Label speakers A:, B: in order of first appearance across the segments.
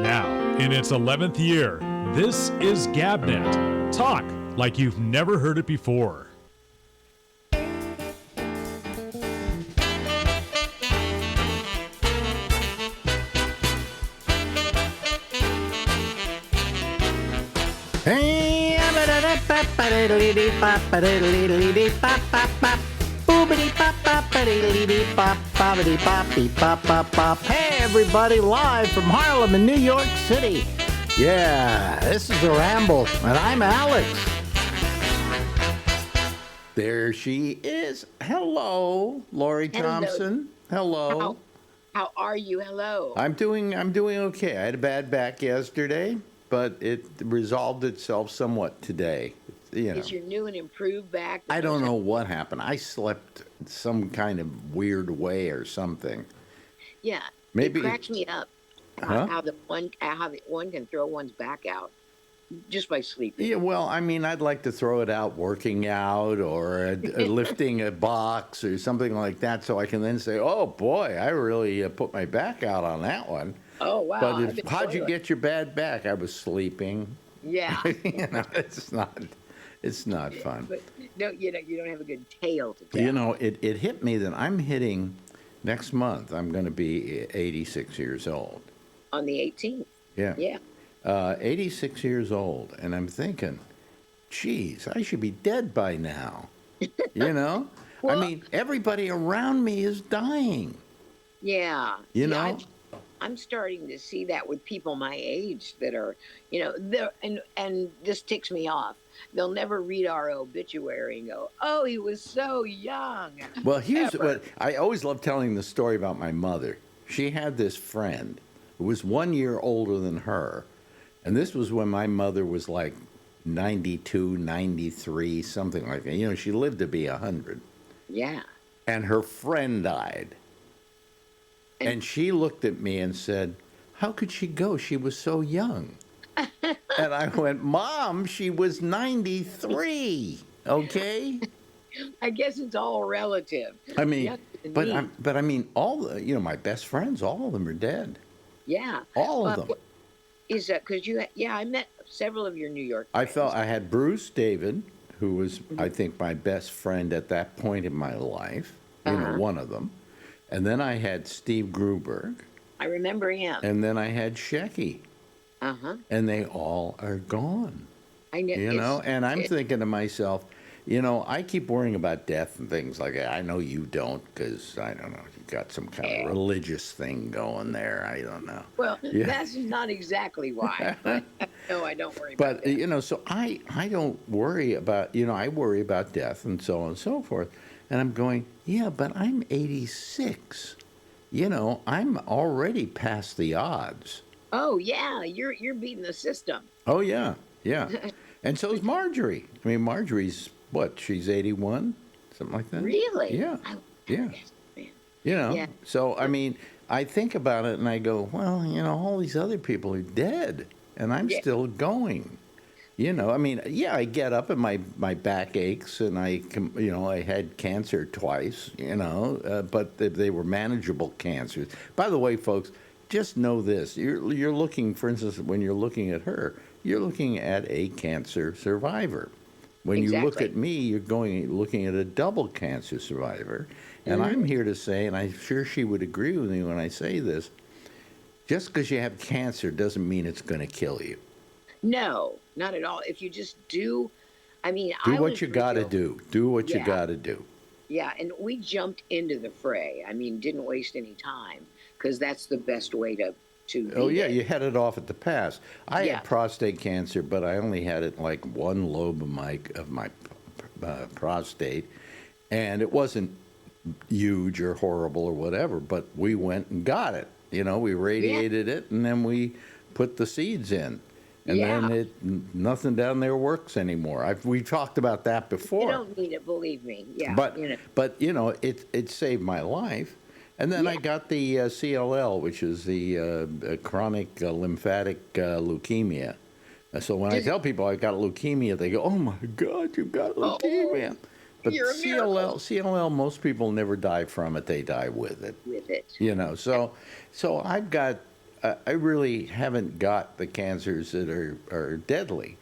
A: Now, in its 11th year, this is GabNet. Talk like you've never heard it before.
B: Hey everybody, live from Harlem in New York City. Yeah, this is the Ramble, and I'm Alex. There she is. Hello, Lori Thompson. Hello.
C: How are you? Hello.
B: I'm doing okay. I had a bad back yesterday, but it resolved itself somewhat today.
C: Is your new and improved back?
B: I don't know what happened. I slept some kind of weird way or something.
C: Yeah,
B: Maybe
C: it cracks me up how the one can throw one's back out just by sleeping.
B: Yeah, well, I mean, I'd like to throw it out working out or lifting a box or something like that, so I can then say, "Oh boy, I really put my back out on that one."
C: Oh wow!
B: But how'd you get your bad back? I was sleeping.
C: Yeah.
B: It's not fun.
C: But no, you don't have a good tale to tell.
B: You know, it hit me that I'm hitting next month. I'm going to be 86 years old.
C: On the 18th.
B: Yeah.
C: Yeah.
B: 86 years old, and I'm thinking, geez, I should be dead by now. You know?
C: Well,
B: I mean, everybody around me is dying.
C: Yeah.
B: You know?
C: I'm starting to see that with people my age that are, and this ticks me off. They'll never read our obituary and go, "Oh, he was so young."
B: Well, here's what I always love telling the story about my mother. She had this friend who was 1 year older than her, and this was when my mother was like 92, 93, something like that. You know, she lived to be 100.
C: Yeah.
B: And her friend died. And she looked at me and said, "How could she go? She was so young." And I went, "Mom, she was 93, okay?"
C: I guess it's all relative.
B: I mean, but I mean, all the, my best friends, all of them are dead.
C: Yeah.
B: All of them.
C: Is that because I met several of your New York friends.
B: I had Bruce David, who was, I think, my best friend at that point in my life, one of them. And then I had Steve Gruberg.
C: I remember him.
B: And then I had Shecky.
C: Uh-huh.
B: And they all are gone.
C: I know.
B: And I'm thinking to myself, I keep worrying about death and things like that. I know you don't, because, I don't know, you got some kind of religious thing going there. I don't know.
C: Well, that's not exactly why. No, I don't worry about that.
B: But, so I don't worry about, I worry about death and so on and so forth. And I'm going, yeah, but I'm 86. I'm already past the odds.
C: Oh, yeah, you're beating the system.
B: Oh, yeah. And so is Marjorie. I mean, Marjorie's, what, she's 81? Something like that?
C: Really?
B: Yeah. Yeah.
C: Yeah.
B: So, I mean, I think about it and I go, well, all these other people are dead and I'm still going. I mean, I get up and my back aches and I had cancer twice, but they were manageable cancers. By the way, folks, just know this. You're looking, for instance, when you're looking at her, you're looking at a cancer survivor. When you look at me, you're looking at a double cancer survivor. And I'm here to say, and I'm sure she would agree with me when I say this, just because you have cancer doesn't mean it's going to kill you.
C: No, not at all. If you just do,
B: do what you got to do. Do what you got to do.
C: Yeah, and we jumped into the fray. I mean, didn't waste any time because that's the best way to.
B: Oh yeah, you had it off at the pass. I had prostate cancer, but I only had it like one lobe of my prostate, and it wasn't huge or horrible or whatever. But we went and got it. We radiated it, and then we put the seeds in. And then nothing down there works anymore. We talked about that before.
C: You don't need it, believe me. Yeah.
B: But it saved my life. And then I got the CLL, which is the chronic lymphatic leukemia. So when I tell people I got leukemia, they go, "Oh my God, you've got leukemia!" But
C: You're a miracle.
B: CLL, most people never die from it; they die with it.
C: With it.
B: So I've got I really haven't got the cancers that are deadly.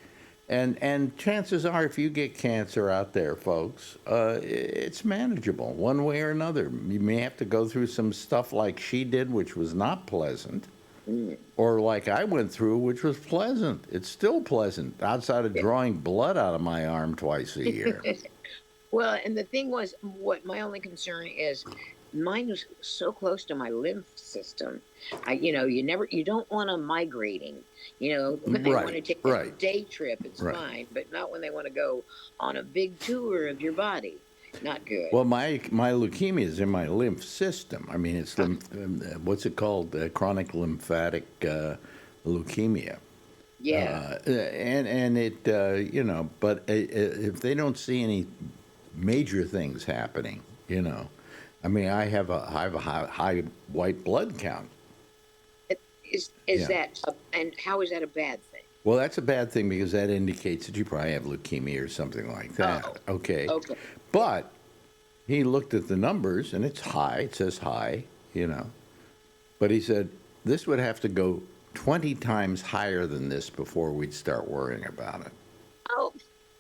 B: And chances are, if you get cancer out there, folks, it's manageable one way or another. You may have to go through some stuff like she did, which was not pleasant, or like I went through, which was pleasant. It's still pleasant, outside of drawing blood out of my arm twice a year.
C: Well, and the thing was, what my only concern is, mine was so close to my lymph system. You don't want them migrating. When they want to
B: Right,
C: take a
B: right,
C: day trip, it's
B: right.
C: fine, but not when they want to go on a big tour of your body. Not good.
B: Well, my leukemia is in my lymph system. I mean, it's what's it called? Chronic lymphatic leukemia.
C: Yeah.
B: And it, but if they don't see any major things happening, I mean, I have a high white blood count.
C: Is
B: Yeah.
C: that and how is that a bad thing?
B: Well, that's a bad thing because that indicates that you probably have leukemia or something like that.
C: Oh,
B: Okay.
C: okay.
B: But he looked at the numbers and it's high. It says high, But he said this would have to go 20 times higher than this before we'd start worrying about it.
C: Oh,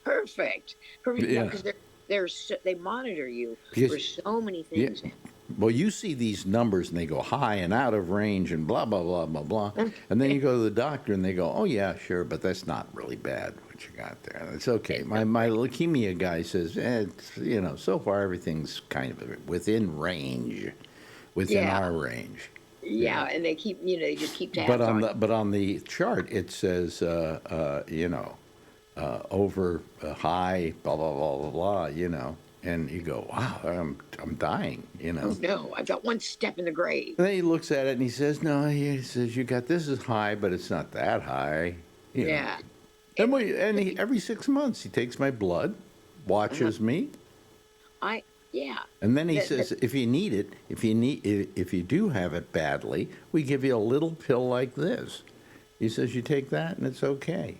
C: perfect. Perfect.
B: Yeah.
C: Because they monitor you
B: Because-
C: for so many
B: Yeah.
C: things.
B: Well, you see these numbers and they go high and out of range and blah, blah, blah, blah, blah. And then you go to the doctor and they go, oh, yeah, sure, but that's not really bad what you got there. It's okay. My leukemia guy says, so far everything's kind of within range, within
C: Yeah.
B: our range.
C: Yeah, and they just keep tabs
B: But on the chart, it says, over high, blah, blah, blah, blah, blah, And you go, wow, I'm dying,
C: Oh no, I've got one step in the grave.
B: And then he looks at it and he says, no, he says, you got this is high, but it's not that high.
C: Yeah.
B: And every 6 months he takes my blood, watches me,
C: Yeah.
B: and then he
C: That-
B: says, if you need it, if you do have it badly, we give you a little pill like this. He says, you take that and it's okay.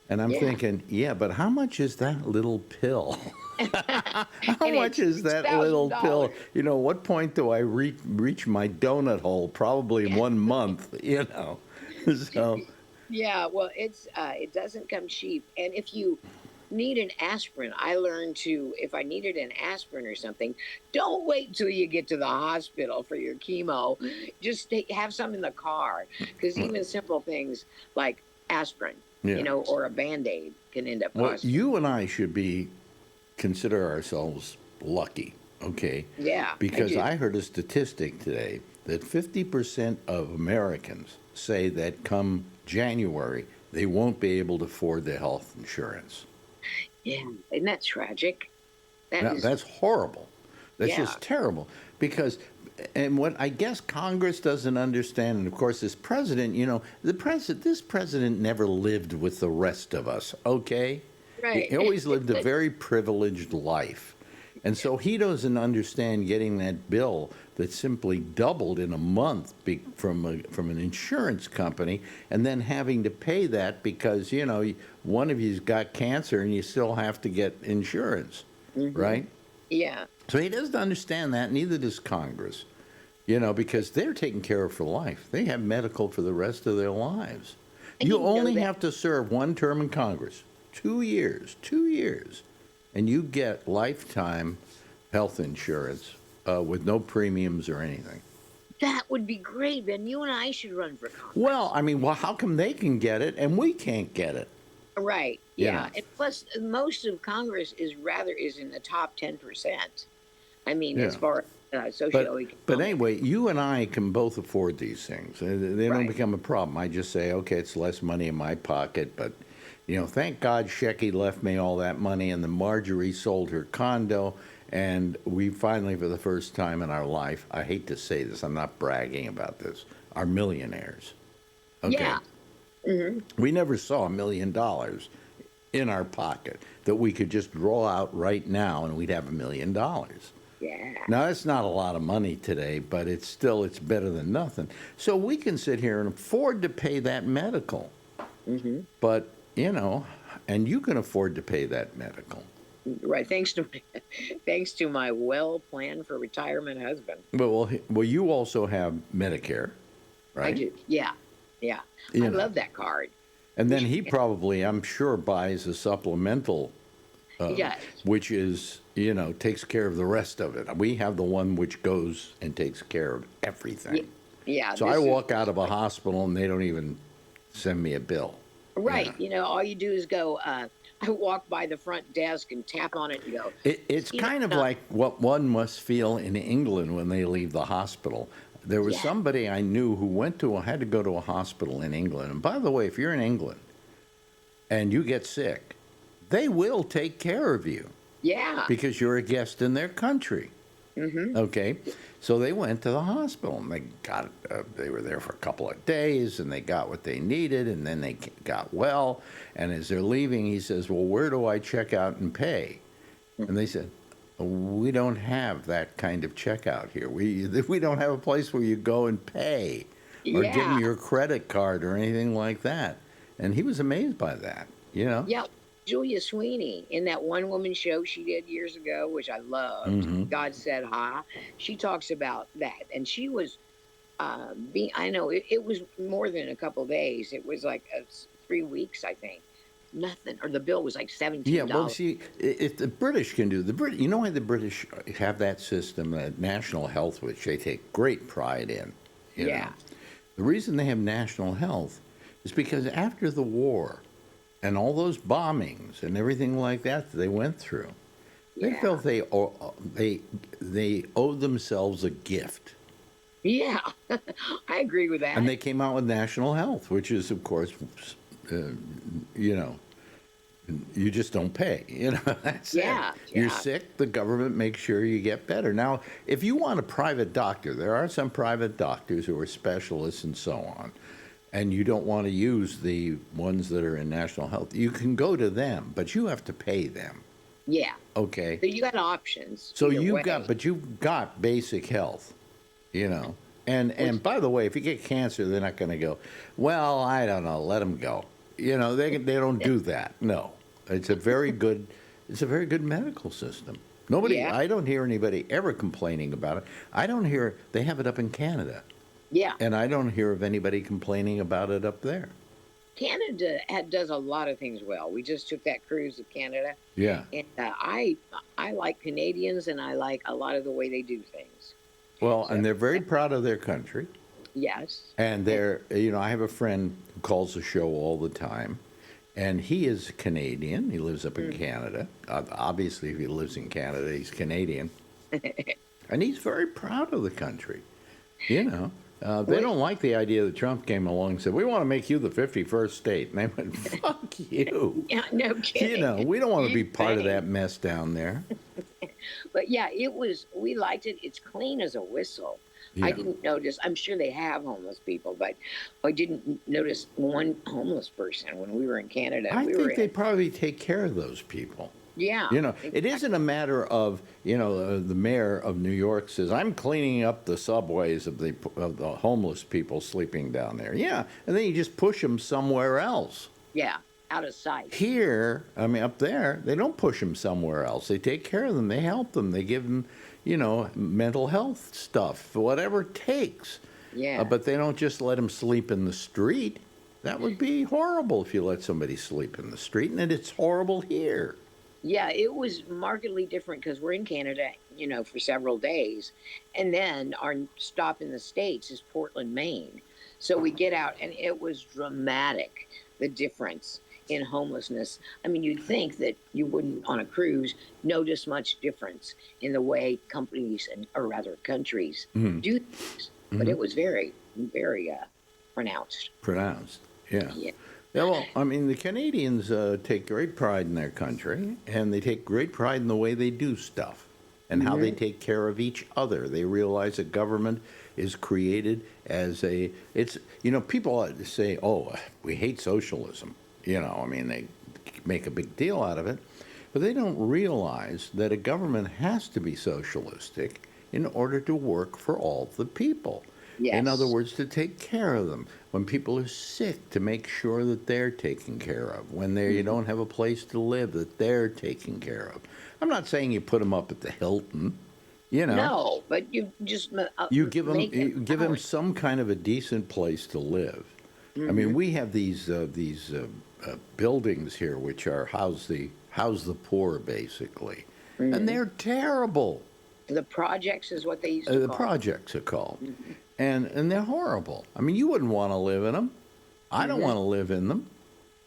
B: And I'm
C: Yeah.
B: thinking, yeah, but how much is that little pill? How
C: And
B: much
C: it's
B: is that little pill?
C: $6,000.
B: What point do I reach my donut hole? Probably 1 month, So,
C: Yeah, well, it doesn't come cheap. And if you need an aspirin, I learned if I needed an aspirin or something, don't wait till you get to the hospital for your chemo. Just have some in the car, because even simple things like aspirin,
B: Yeah.
C: or a Band-Aid can end up
B: well,
C: costing.
B: you and I should consider ourselves lucky, okay?
C: Yeah,
B: Because
C: do.
B: I heard a statistic today that 50% of Americans say that come January, they won't be able to afford their health insurance.
C: Yeah, isn't that tragic?
B: Now, that's horrible. That's
C: Yeah.
B: just terrible. Because, and what I guess Congress doesn't understand, and of course this president, this president never lived with the rest of us, okay?
C: Right.
B: He always lived a very privileged life. And so he doesn't understand getting that bill that simply doubled in a month from an insurance company, and then having to pay that because, one of you's got cancer and you still have to get insurance, right?
C: Yeah.
B: So he doesn't understand that, neither does Congress, because they're taken care of for life. They have medical for the rest of their lives.
C: And
B: You
C: you know
B: only
C: that-
B: have to serve one term in Congress, 2 years, and you get lifetime health insurance with no premiums or anything.
C: That would be great, Ben. You and I should run for Congress.
B: Well, I mean, how come they can get it and we can't get it?
C: Right.
B: Yeah.
C: Yeah. And plus, most of Congress is in the top 10%. I mean, as
B: Yeah.
C: far as socioeconomic.
B: But anyway, you and I can both afford these things. They don't
C: Right.
B: become a problem. I just say, okay, it's less money in my pocket, but thank God Shecky left me all that money, and then Marjorie sold her condo, and we finally, for the first time in our life, I hate to say this, I'm not bragging about this, are millionaires. Okay.
C: Yeah.
B: We never saw $1 million in our pocket that we could just draw out right now and we'd have $1 million.
C: Yeah.
B: Now, that's not a lot of money today, but it's better than nothing. So we can sit here and afford to pay that medical. But, and you can afford to pay that medical.
C: Right. Thanks to my well-planned for retirement husband.
B: Well, you also have Medicare, right?
C: I do. Yeah. Yeah. I
B: You know,
C: love that card.
B: and
C: We
B: then
C: should
B: he
C: get,
B: probably, I'm sure, buys a supplemental,
C: yes.
B: which is, takes care of the rest of it. We have the one which goes and takes care of
C: Ye-
B: everything.
C: Yeah,
B: So I
C: this is
B: walk out of a hospital and they don't even send me a bill.
C: right.
B: Yeah.
C: All you do is go, I walk by the front desk and tap on it and go,
B: It's
C: you know,
B: kind of like what one must feel in England when they leave the hospital. There was
C: yeah,
B: somebody I knew who had to go to a hospital in England. And by the way, if you're in England and you get sick, they will take care of you
C: yeah.
B: because you're a guest in their country.
C: Mm-hmm.
B: Okay, so they went to the hospital and they were there for a couple of days and they got what they needed and then they got well. And as they're leaving, he says, "Well, where do I check out and pay?" And they said, "We don't have that kind of checkout here. We don't have a place where you go and pay or give them
C: Yeah.
B: your credit card or anything like that." And he was amazed by that, you know?
C: Yeah. Julia Sweeney in that one woman show she did years ago, which I loved, God Said Hi. She talks about that. And she was I know it was more than a couple days. It was like 3 weeks, I think. Nothing. Or the bill was like
B: Yeah, well,
C: $17.
B: see, if the British can do you know why the British have that system, national health, which they take great pride in. You know,
C: Yeah.
B: the reason they have national health is because after the war, and all those bombings and everything like that they went through, they
C: Yeah.
B: felt they owed themselves a gift,
C: Yeah. I agree with
B: and
C: that.
B: they came out with national health, which is, of course, uh, you know, you just don't pay. That's it.
C: Yeah.
B: You're
C: Yeah.
B: sick, the government makes sure you get better. Now, if you want a private doctor, there are some private doctors who are specialists and so on, and you don't want to use the ones that are in national health, you can go to them, but you have to pay them.
C: Yeah.
B: Okay.
C: So you got options
B: So
C: either way.
B: you've got basic health, you know. And by the way, if you get cancer, they're not going to go, "Well, I don't know, let them go." They don't do that. No. It's a very good medical system.
C: Yeah.
B: I don't hear anybody ever complaining about it. I don't hear they have it up in Canada,
C: Yeah.
B: and I don't hear of anybody complaining about it up there.
C: Canada does a lot of things well. We just took that cruise to Canada,
B: Yeah.
C: and I like Canadians, and I like a lot of the way they do things.
B: Well,
C: So
B: and they're very proud of their country.
C: yes,
B: And I have a friend who calls the show all the time, and he is Canadian. He lives up in Canada. Obviously, if he lives in Canada, he's Canadian. And he's very proud of the country. You know, they don't like the idea that Trump came along and said, "We want to make you the 51st state." And they went, "Fuck you."
C: yeah, no kidding.
B: We don't want to be
C: You
B: part of
C: think.
B: that mess down there.
C: But yeah, we liked it. It's clean as a whistle. I
B: Yeah.
C: didn't notice. I'm sure they have homeless people, but I didn't notice one homeless person when we were in Canada.
B: I
C: We were
B: think they
C: in,
B: probably take care of those people.
C: yeah,
B: It isn't a matter of, the mayor of New York says, "I'm cleaning up the subways of the homeless people sleeping down there." Yeah, and then you just push them somewhere else.
C: yeah, out of sight.
B: Here, I mean, up there, they don't push them somewhere else. They take care of them. They help them. They give them, mental health stuff, whatever it takes.
C: Yeah.
B: But they don't just let them sleep in the street. That would be horrible if you let somebody sleep in the street, and it's horrible here.
C: Yeah, it was markedly different because we're in Canada, for several days. And then our stop in the States is Portland, Maine. So we get out, and it was dramatic, the difference in homelessness. I mean, you'd think that you wouldn't, on a cruise, notice much difference in the way companies, or rather countries, do things. But it was very, very pronounced.
B: Pronounced, yeah.
C: Yeah.
B: Yeah, well, I mean, the Canadians take great pride in their country, and they take great pride in the way they do stuff and how they take care of each other. They realize that government is created as people say, "Oh, we hate socialism." I mean, they make a big deal out of it, but they don't realize that a government has to be socialistic in order to work for all the people. In other
C: Yes.
B: words, to take care of them. When people are sick, to make sure that they're taken care of. When you don't have a place to live, that they're taken care of. I'm not saying you put them up at the Hilton.
C: No, but you just
B: You give them
C: make it
B: some kind of a decent place to live. I mean, we have these buildings here which are house the poor basically, and they're terrible.
C: The projects is what they used to
B: The
C: call.
B: projects are called, and they're horrible. I mean, you wouldn't want to live in them. I don't want to live in them.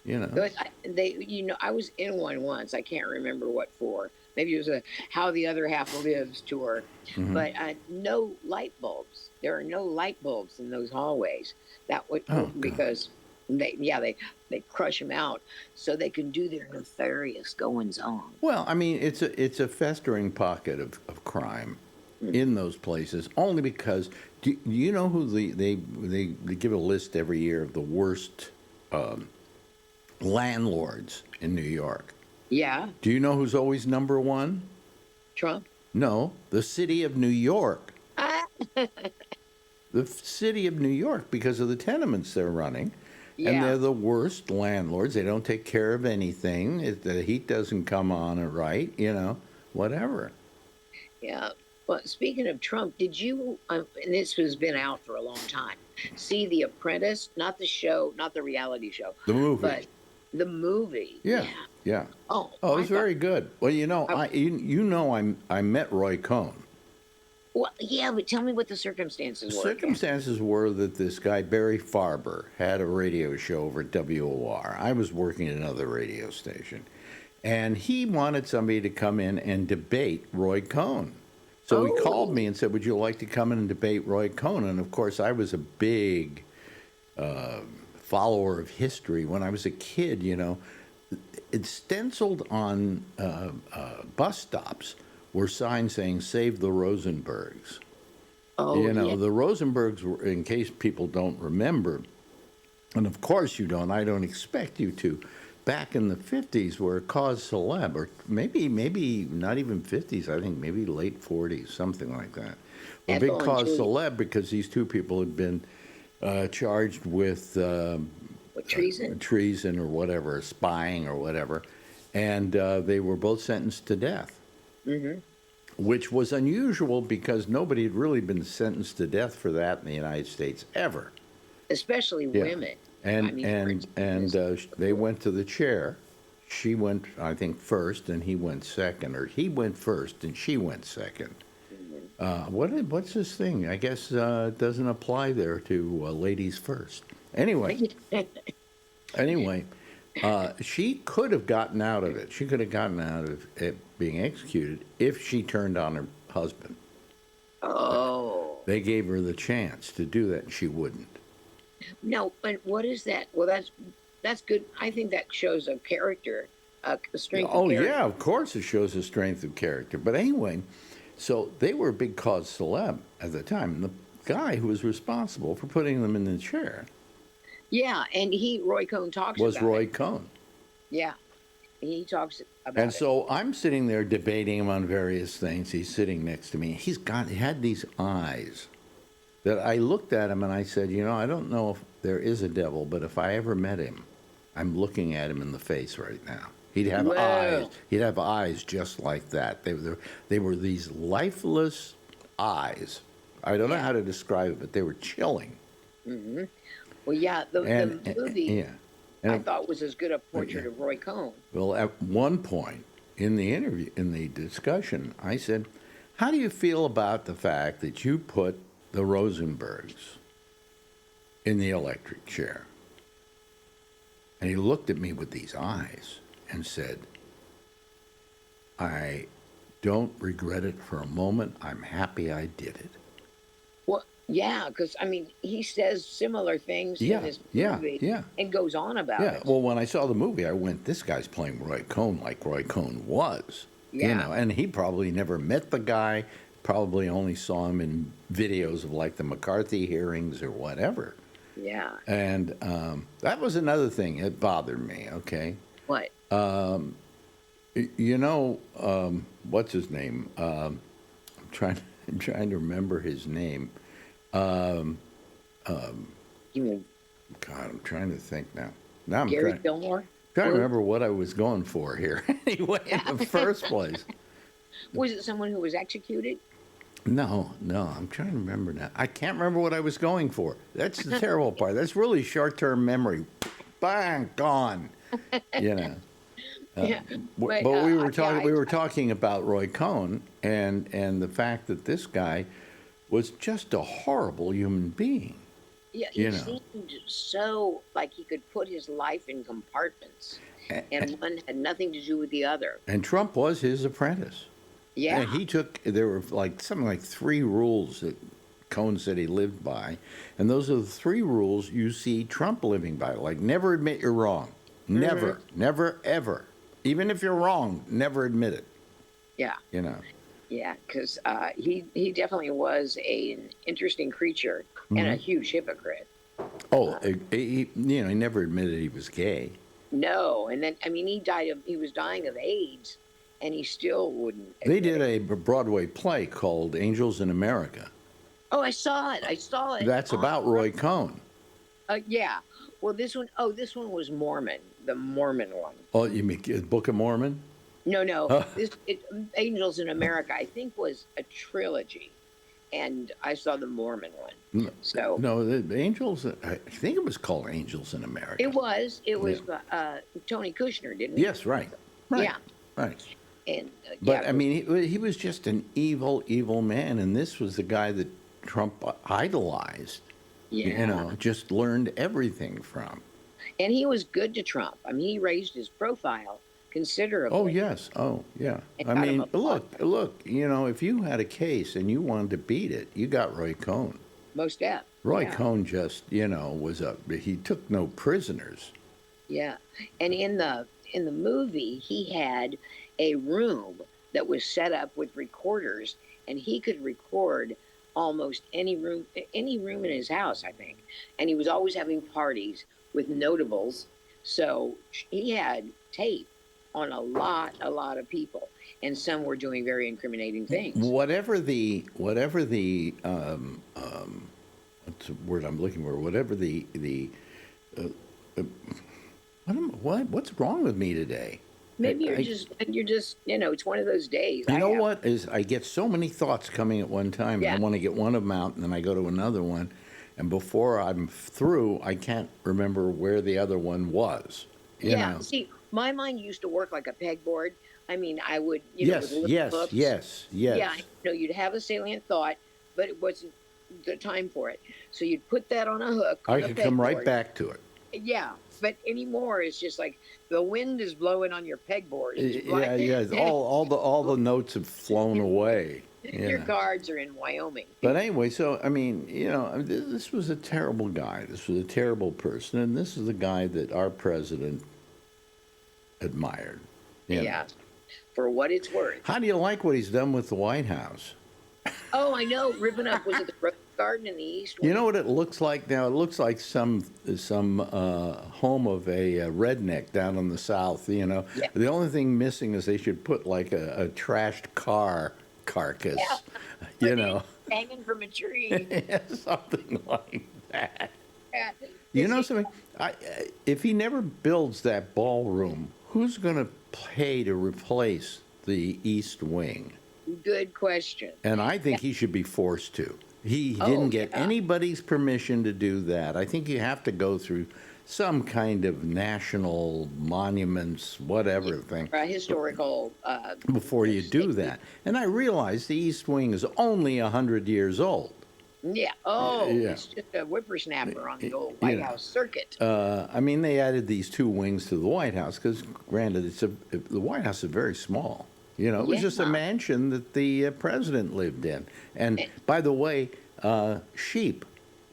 B: You know.
C: But I was in one once. I can't remember what for. Maybe it was a "How the Other Half Lives" tour. But no light bulbs. There are no light bulbs in those hallways. That would because they crush them out so they can do their nefarious goings on.
B: Well, I mean, it's a festering pocket of crime in those places. Only because do you know who they give a list every year of the worst landlords in New York?
C: Yeah,
B: Do you know who's always number one?
C: Trump.
B: No, the city of New York.
C: Ah,
B: The city of New York, because of the tenements they're running. And
C: yeah.
B: they're the worst landlords. They don't take care of anything. The heat doesn't come on right, whatever.
C: Yeah. Well, speaking of Trump, did you, and this has been out for a long time, see The Apprentice? Not the show, not the reality show,
B: The movie.
C: but the movie.
B: Yeah.
C: Oh,
B: Oh, it was
C: I thought-
B: very good. Well, I met Roy Cohn.
C: Well, yeah, but tell me what the circumstances were.
B: Circumstances were that this guy, Barry Farber, had a radio show over at WOR. I was working at another radio station. And he wanted somebody to come in and debate Roy Cohn. So he called me and said, would you like to come in and debate Roy Cohn? And, of course, I was a big follower of history. When I was a kid, it's stenciled on bus stops were signs saying, save the Rosenbergs.
C: Oh, yeah.
B: The Rosenbergs were, in case people don't remember, and of course you don't, I don't expect you to, back in the 50s were a cause celeb, or maybe not even 50s, I think maybe late 40s, something like that. A big
C: Ethel and
B: cause
C: Julie.
B: celeb because these two people had been charged with
C: What, treason?
B: treason or whatever, spying or whatever, and they were both sentenced to death. Which was unusual because nobody had really been sentenced to death for that in the United States ever.
C: Especially
B: Yeah.
C: women.
B: And
C: I mean, for instance,
B: they went to the chair. She went, I think, first, and he went second, or he went first and she went second. What's this thing? I guess it doesn't apply there to ladies first. Anyway, she could have gotten out of it. She could have gotten out of it being executed if she turned on her husband.
C: Oh.
B: They gave her the chance to do that, and she wouldn't.
C: No, but what is that? Well, that's good. I think that shows a character, a strength
B: Oh,
C: of character.
B: yeah, of course it shows a strength of character. But anyway, so they were a big cause celeb at the time. And the guy who was responsible for putting them in the chair
C: Yeah, and Roy Cohn talks
B: was
C: about
B: Roy
C: it.
B: Cohn.
C: Yeah, he talks about
B: And
C: it.
B: so I'm sitting there debating him on various things. He's sitting next to me. He had these eyes that I looked at him and I said, I don't know if there is a devil, but if I ever met him, I'm looking at him in the face right now. He'd have
C: Whoa.
B: eyes. He'd have eyes just like that. They were these lifeless eyes. I don't know how to describe it, but they were chilling.
C: Well, yeah, the movie
B: Yeah. And
C: I thought was as good a portrait of Roy Cohn.
B: Well, at one point in the discussion, I said, how do you feel about the fact that you put the Rosenbergs in the electric chair? And he looked at me with these eyes and said, I don't regret it for a moment. I'm happy I did it.
C: Well, yeah, because, I mean, he says similar things in this movie and goes on about
B: Yeah,
C: it.
B: well, when I saw the movie, I went, this guy's playing Roy Cohn like Roy Cohn was.
C: Yeah.
B: And he probably never met the guy, probably only saw him in videos of like the McCarthy hearings or whatever.
C: Yeah.
B: And that was another thing that bothered me, okay?
C: What?
B: What's his name? I'm trying to remember his name.
C: You mean
B: God, I'm trying to think now. Now I'm
C: Gary Fillmore?
B: trying to remember what I was going for here. Anyway, in the first place.
C: Was it someone who was executed?
B: No, no, I'm trying to remember now. I can't remember what I was going for. That's the terrible part. That's really short-term memory. Bang, gone. You know.
C: Yeah, but
B: But we were
C: yeah,
B: talking. We were talking about Roy Cohn and the fact that this guy was just a horrible human being.
C: yeah, he
B: You know.
C: seemed so like he could put his life in compartments, and one had nothing to do with the other.
B: And Trump was his apprentice.
C: Yeah,
B: And he took, there were like something like 3 rules that Cohn said he lived by. And those are the 3 rules you see Trump living by. Like, never admit you're wrong. Never, never, ever. Even if you're wrong, never admit it,
C: yeah,
B: you know.
C: yeah, because he definitely was an interesting creature and a huge hypocrite.
B: Oh, he never admitted he was gay.
C: No, and then I mean he was dying of AIDS, and he still wouldn't.
B: They
C: admit
B: did
C: it.
B: a Broadway play called Angels in America.
C: Oh, I saw it. I saw it.
B: That's about Roy Cohn.
C: Yeah. Well, this one, oh, this one was Mormon, the Mormon one.
B: Oh, you mean Book of Mormon?
C: No, no.
B: Oh.
C: Angels in America, I think, was a trilogy, and I saw the Mormon one. So
B: No, the Angels, I think it was called Angels in America.
C: it was Tony Kushner, didn't he?
B: Yes, right. Right.
C: Yeah.
B: Right.
C: And
B: But
C: yeah,
B: I mean, he was just an evil, evil man, and this was the guy that Trump idolized.
C: yeah.
B: You know, just learned everything from.
C: And he was good to Trump. I mean, he raised his profile considerably.
B: Oh yes, oh yeah.
C: And
B: I
C: got him
B: mean,
C: a
B: look. You know, if you had a case and you wanted to beat it, you got Roy Cohn.
C: Most F.
B: Roy
C: Yeah.
B: Cohn just, he took no prisoners.
C: Yeah, and in the movie, he had a room that was set up with recorders, and he could record almost any room in his house, I think. And he was always having parties with notables, so he had tape on a lot of people, and some were doing very incriminating things.
B: Whatever the what's the word I'm looking for? Whatever uh, uh, what's wrong with me today?
C: Maybe
B: I-
C: you're just it's one of those days.
B: You
C: I
B: know
C: have-
B: what is? I get so many thoughts coming at one time, and
C: Yeah.
B: I want to get one of them out, and then I go to another one, and before I'm through, I can't remember where the other one was. You
C: Yeah,
B: know?
C: see, my mind used to work like a pegboard. I mean, I would,
B: Yes,
C: with little
B: yes,
C: books.
B: yes, yes.
C: Yeah, you'd have a salient thought, but it wasn't the time for it. So you'd put that on a hook.
B: I
C: on a
B: could come right
C: pegboard.
B: back to it.
C: Yeah, but anymore, it's just like the wind is blowing on your pegboard. It's
B: Yeah, yeah. All the notes have flown away.
C: Your
B: Yeah.
C: cards are in Wyoming.
B: But anyway, so I mean, this was a terrible guy. This was a terrible person, and this is the guy that our president admired. you know.
C: Yeah, for what it's worth.
B: How do you like what he's done with the White House?
C: Oh, I know. Ripping up, was it the Rose Garden in the East?
B: You know what it looks like now? It looks like some home of a redneck down in the South.
C: Yeah.
B: The only thing missing is they should put like a trashed car carcass.
C: Yeah.
B: You know,
C: Hanging from a tree.
B: something like that.
C: Yeah.
B: You know something? If he never builds that ballroom, who's going to pay to replace the East Wing?
C: Good question.
B: And I think he should be forced to. He
C: Oh,
B: didn't get
C: yeah.
B: anybody's permission to do that. I think you have to go through some kind of national monuments, whatever thing,
C: Historical.
B: before you do
C: safety.
B: that. And I realize the East Wing is only 100 years old.
C: Yeah. Oh,
B: Yeah.
C: it's just a whippersnapper on the old White
B: know.
C: House circuit.
B: I mean, they added these 2 wings to the White House because, granted, the White House is very small. It was just a
C: Yeah.
B: mansion that the president lived in. And by the way, sheep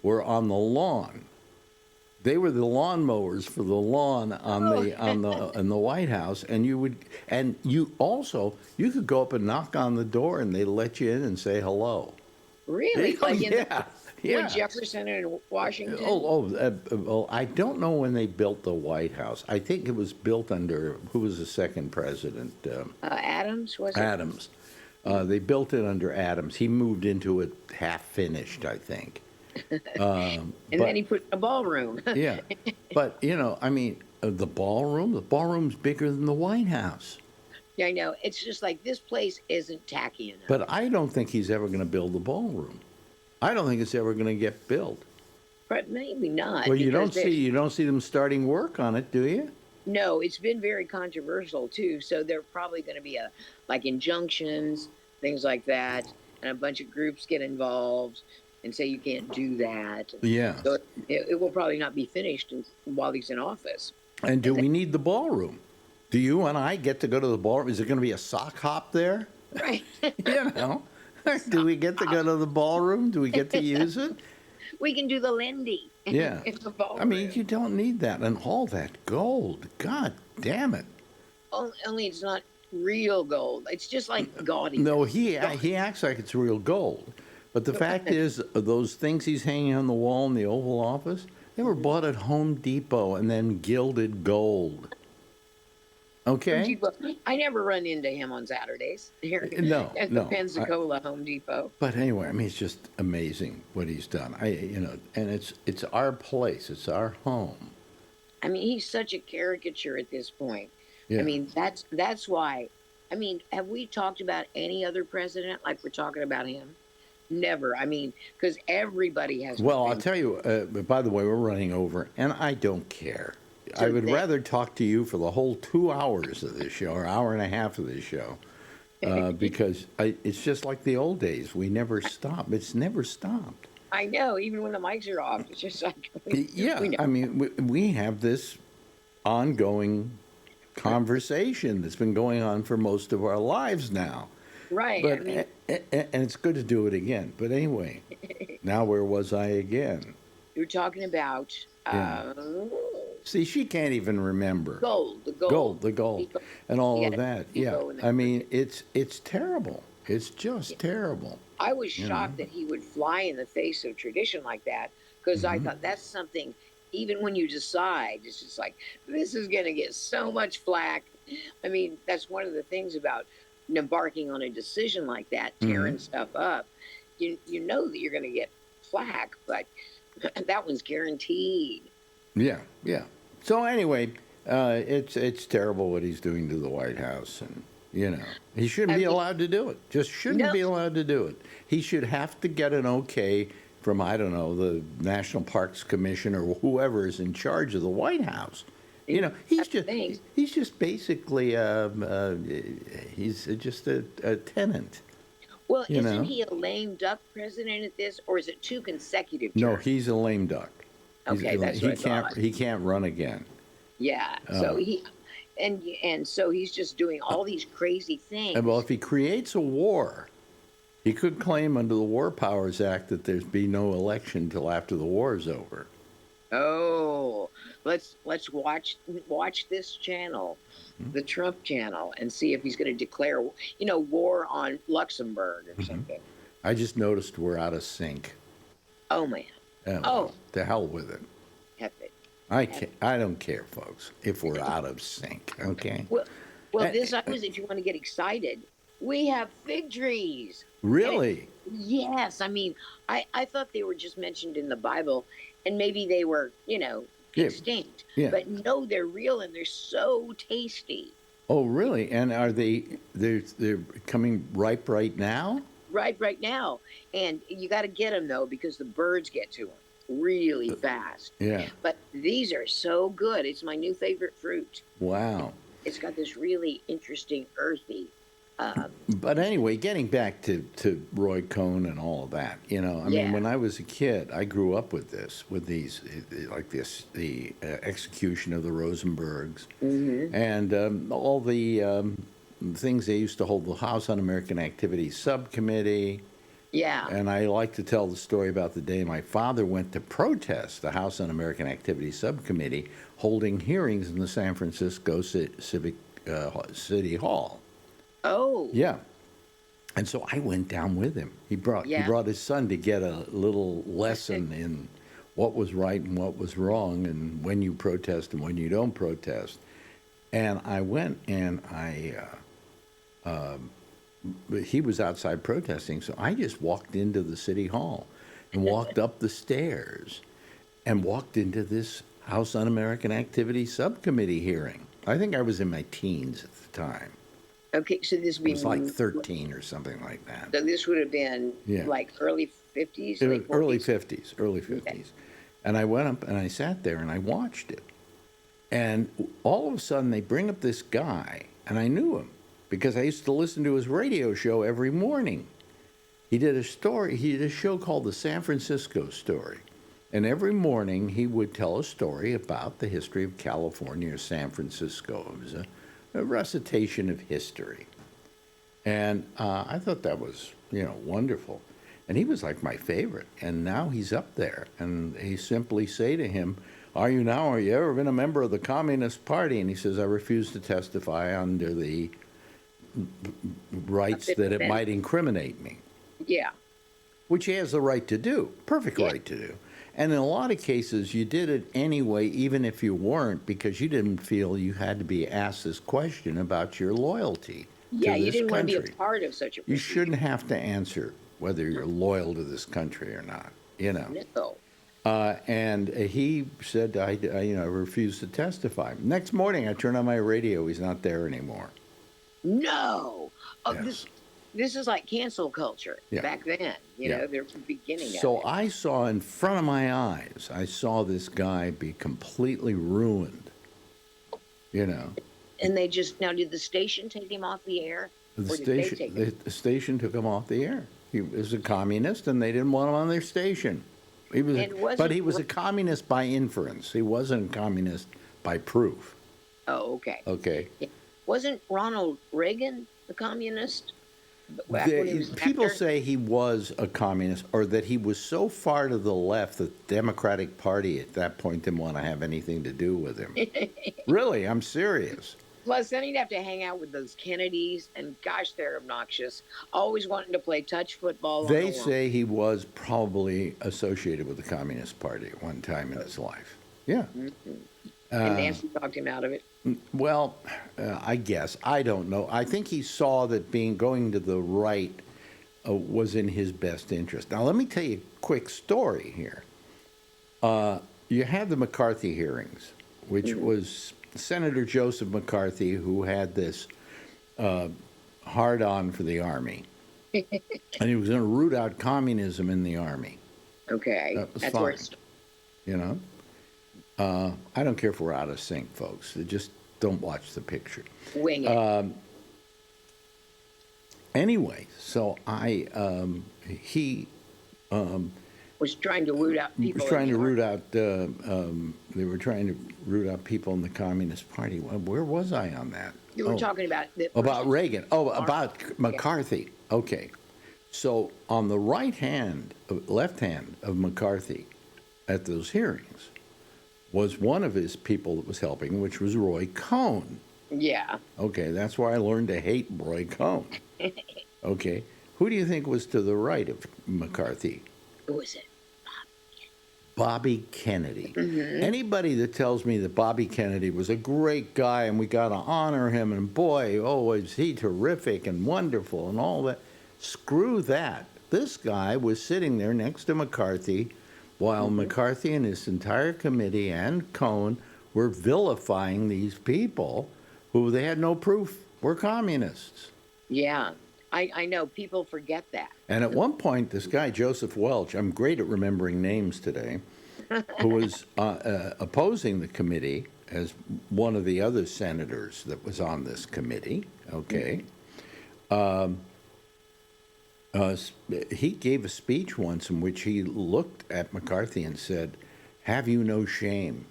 B: were on the lawn. They were the lawnmowers for the lawn in the White House, and you could go up and knock on the door, and they let you in and say hello.
C: Really?
B: Oh,
C: Like in
B: yeah, yeah.
C: with Jefferson and Washington?
B: Well, I don't know when they built the White House. I think it was built under, who was the second president?
C: Adams, was it?
B: Adams. They built it under Adams. He moved into it half finished, I think.
C: And then he put in a ballroom.
B: Yeah, but I mean, the ballroom's bigger than the White House.
C: Yeah, I know. It's just like this place isn't tacky enough.
B: But I don't think he's ever going to build the ballroom. I don't think it's ever going to get built.
C: But maybe not
B: Well,
C: because there's
B: you don't see them starting work on it, do you?
C: no. It's been very controversial too. So there are probably going to be a like injunctions, things like that, and a bunch of groups get involved and say you can't do that.
B: Yeah.
C: So it will probably not be finished while he's in office.
B: And do
C: And then,
B: we need the ballroom? Do you and I get to go to the ballroom? Is there going to be a sock hop there?
C: right.
B: You know, do we get to go to the ballroom? Do we get to use it?
C: We can do the Lindy
B: Yeah.
C: in the
B: I mean,
C: ballroom.
B: you don't need that. And all that gold. God damn it.
C: Only it's not real gold. It's just like gaudy.
B: No, he acts like it's real gold. But the fact is, those things he's hanging on the wall in the Oval Office, they were bought at Home Depot and then gilded gold. Okay?
C: I never run into him on Saturdays here
B: No,
C: at the
B: no.
C: Pensacola Home Depot.
B: But anyway, I mean, it's just amazing what he's done. And it's our place. It's our home.
C: I mean, he's such a caricature at this point.
B: Yeah.
C: I mean, that's why. I mean, have we talked about any other president like we're talking about him? Never. I mean, because everybody has.
B: Well, I'll tell you, by the way, we're running over, and I don't care. I would rather talk to you for the whole 2 hours of this show, or hour and a half of this show, because it's just like the old days. We never stop. It's never stopped.
C: I know, even when the mics are off, it's just like.
B: Yeah,
C: we know.
B: I mean, we have this ongoing conversation that's been going on for most of our lives now.
C: Right.
B: But
C: I mean,
B: and it's good to do it again. But anyway, now where was I again?
C: you're talking about
B: Yeah. See, she can't even remember.
C: gold, the gold.
B: The gold,
C: Depot.
B: and all
C: Yeah,
B: of that.
C: Depot
B: Yeah,
C: and
B: I mean, it's terrible. It's just terrible.
C: I was
B: You
C: shocked
B: know.
C: that he would fly in the face of tradition like that because I
B: Mhm.
C: thought that's something. Even when you decide, it's just like this is going to get so much flack. I mean, that's one of the things about embarking on a decision like that, tearing stuff up. You know that you're going to get flack, but that one's guaranteed.
B: Yeah, yeah. So anyway, it's terrible what he's doing to the White House, and he shouldn't
C: I
B: be
C: mean,
B: allowed to do it. Just shouldn't
C: no,
B: be allowed to do it. He should have to get an okay from, I don't know, the National Parks Commission or whoever is in charge of the White House.
C: that's the thing.
B: He's just basically he's just a tenant.
C: Well,
B: You
C: isn't
B: know.
C: he a lame duck president at this, or is it 2 consecutive
B: No,
C: terms?
B: he's a lame duck.
C: Okay, that's
B: he
C: what I
B: can't
C: thought.
B: he can't run again.
C: Yeah.
B: Uh,
C: So and so he's just doing all these crazy things.
B: And well, if he creates a war, he could claim under the War Powers Act that there's be no election till after the war is over.
C: Oh, let's watch this channel,
B: Hmm?
C: the Trump channel, and see if he's going to declare, war on Luxembourg or something.
B: I just noticed we're out of sync.
C: Oh man.
B: Oh,
C: Oh,
B: to hell with it.
C: epic.
B: I don't care, folks, if we're out of sync. Okay.
C: Well,
B: Uh,
C: this is if you want to get excited. We have fig trees.
B: Really?
C: Yes, I mean, I thought they were just mentioned in the Bible, and maybe they were,
B: Yeah.
C: extinct.
B: Yeah.
C: But no, they're real, and they're so tasty.
B: Oh, really? And are they're coming ripe right now?
C: Right now. And you got to get them though, because the birds get to them really fast.
B: Yeah.
C: But these are so good. It's my new favorite fruit.
B: Wow.
C: It's got this really interesting earthy.
B: But anyway, getting back to Roy Cohn and all of that, I mean, when I was a kid, I grew up with these, the execution of the Rosenbergs, and all the things they used to hold, the House Un-American Activities Subcommittee.
C: Yeah.
B: And I like to tell the story about the day my father went to protest the House Un-American Activities Subcommittee holding hearings in the San Francisco City Hall.
C: Oh.
B: Yeah. And so I went down with him. He brought his son to get a little lesson in what was right and what was wrong, and when you protest and when you don't protest. And I went, and he was outside protesting, so I just walked into the city hall and walked up the stairs and walked into this House Un-American Activities Subcommittee hearing. I think I was in my teens at the time.
C: Okay, so this would
B: I
C: be
B: was like 13 or something like that.
C: so this would have been
B: Yeah.
C: like early 50s,
B: It was
C: late
B: early
C: 40s.
B: 50s, early 50s. And I went up and I sat there and I watched it. And all of a sudden they bring up this guy, and I knew him because I used to listen to his radio show every morning. He did a show called the San Francisco Story. And every morning he would tell a story about the history of California or San Francisco. It was a recitation of history. And I thought that was, wonderful. And he was like my favorite. And now he's up there. And they simply say to him, are you ever been a member of the Communist Party? And he says, I refuse to testify under the rights that it might incriminate me.
C: Yeah.
B: Which he has the right to do, perfect
C: Yeah.
B: right to do. And in a lot of cases, you did it anyway, even if you weren't, because you didn't feel you had to be asked this question about your loyalty
C: Yeah,
B: to
C: you
B: this
C: didn't want to
B: country.
C: be a part of such a
B: You
C: procedure.
B: shouldn't have to answer whether you're loyal to this country or not,
C: No.
B: And he said, I refuse to testify. Next morning, I turn on my radio. He's not there anymore.
C: No. Oh,
B: Yes.
C: this is like cancel culture
B: Yeah.
C: back then. You
B: Yeah.
C: know, the beginning
B: So
C: of it.
B: I saw in front of my eyes, I saw this guy be completely ruined,
C: And they just now did the station take him off the air?
B: The
C: Or did they
B: station,
C: take him?
B: the station took him off the air. He was a communist, and they didn't want him on their station. He was,
C: And wasn't
B: but he was a
C: Ra-
B: communist by inference. He wasn't a communist by proof.
C: Oh, okay.
B: Okay.
C: Wasn't Ronald Reagan the communist? Back when he was an
B: People
C: actor?
B: say he was a communist, or that he was so far to the left that the Democratic Party at that point didn't want to have anything to do with him. Really, I'm serious.
C: Plus, then he'd have to hang out with those Kennedys, and gosh, they're obnoxious. Always wanting to play touch football.
B: They
C: on the lawn.
B: say he was probably associated with the Communist Party at one time in his life. Yeah.
C: And Nancy talked him out of it.
B: Well, I guess. I don't know. I think he saw that going to the right was in his best interest. Now, let me tell you a quick story here. You had the McCarthy hearings, which was Senator Joseph McCarthy, who had this hard-on for the Army. And he was going to root out communism in the Army.
C: Okay.
B: That was
C: That's
B: fine.
C: where it's
B: I don't care if we're out of sync, folks. Just don't watch the picture.
C: wing it.
B: Anyway, so he
C: was trying to root out people.
B: was trying
C: in
B: to
C: the
B: root out. They were trying to root out people in the Communist Party. Where was I on that?
C: You were talking about the
B: About Reagan. Oh, about
C: Yeah.
B: McCarthy. Okay. So on the left hand of McCarthy at those hearings was one of his people that was helping, which was Roy Cohn.
C: Yeah.
B: Okay, that's why I learned to hate Roy Cohn. Okay. Who do you think was to the right of McCarthy?
C: Who was it?
B: Bobby Kennedy.
C: Mm-hmm.
B: Anybody that tells me that Bobby Kennedy was a great guy and we got to honor him and boy, oh, is he terrific and wonderful and all that, screw that. This guy was sitting there next to McCarthy while McCarthy and his entire committee and Cohn were vilifying these people who they had no proof were communists.
C: Yeah. I know. People forget that.
B: And at one point, this guy, Joseph Welch, I'm great at remembering names today, who was opposing the committee as one of the other senators that was on this committee, okay? He gave a speech once in which he looked at McCarthy and said, have you no shame?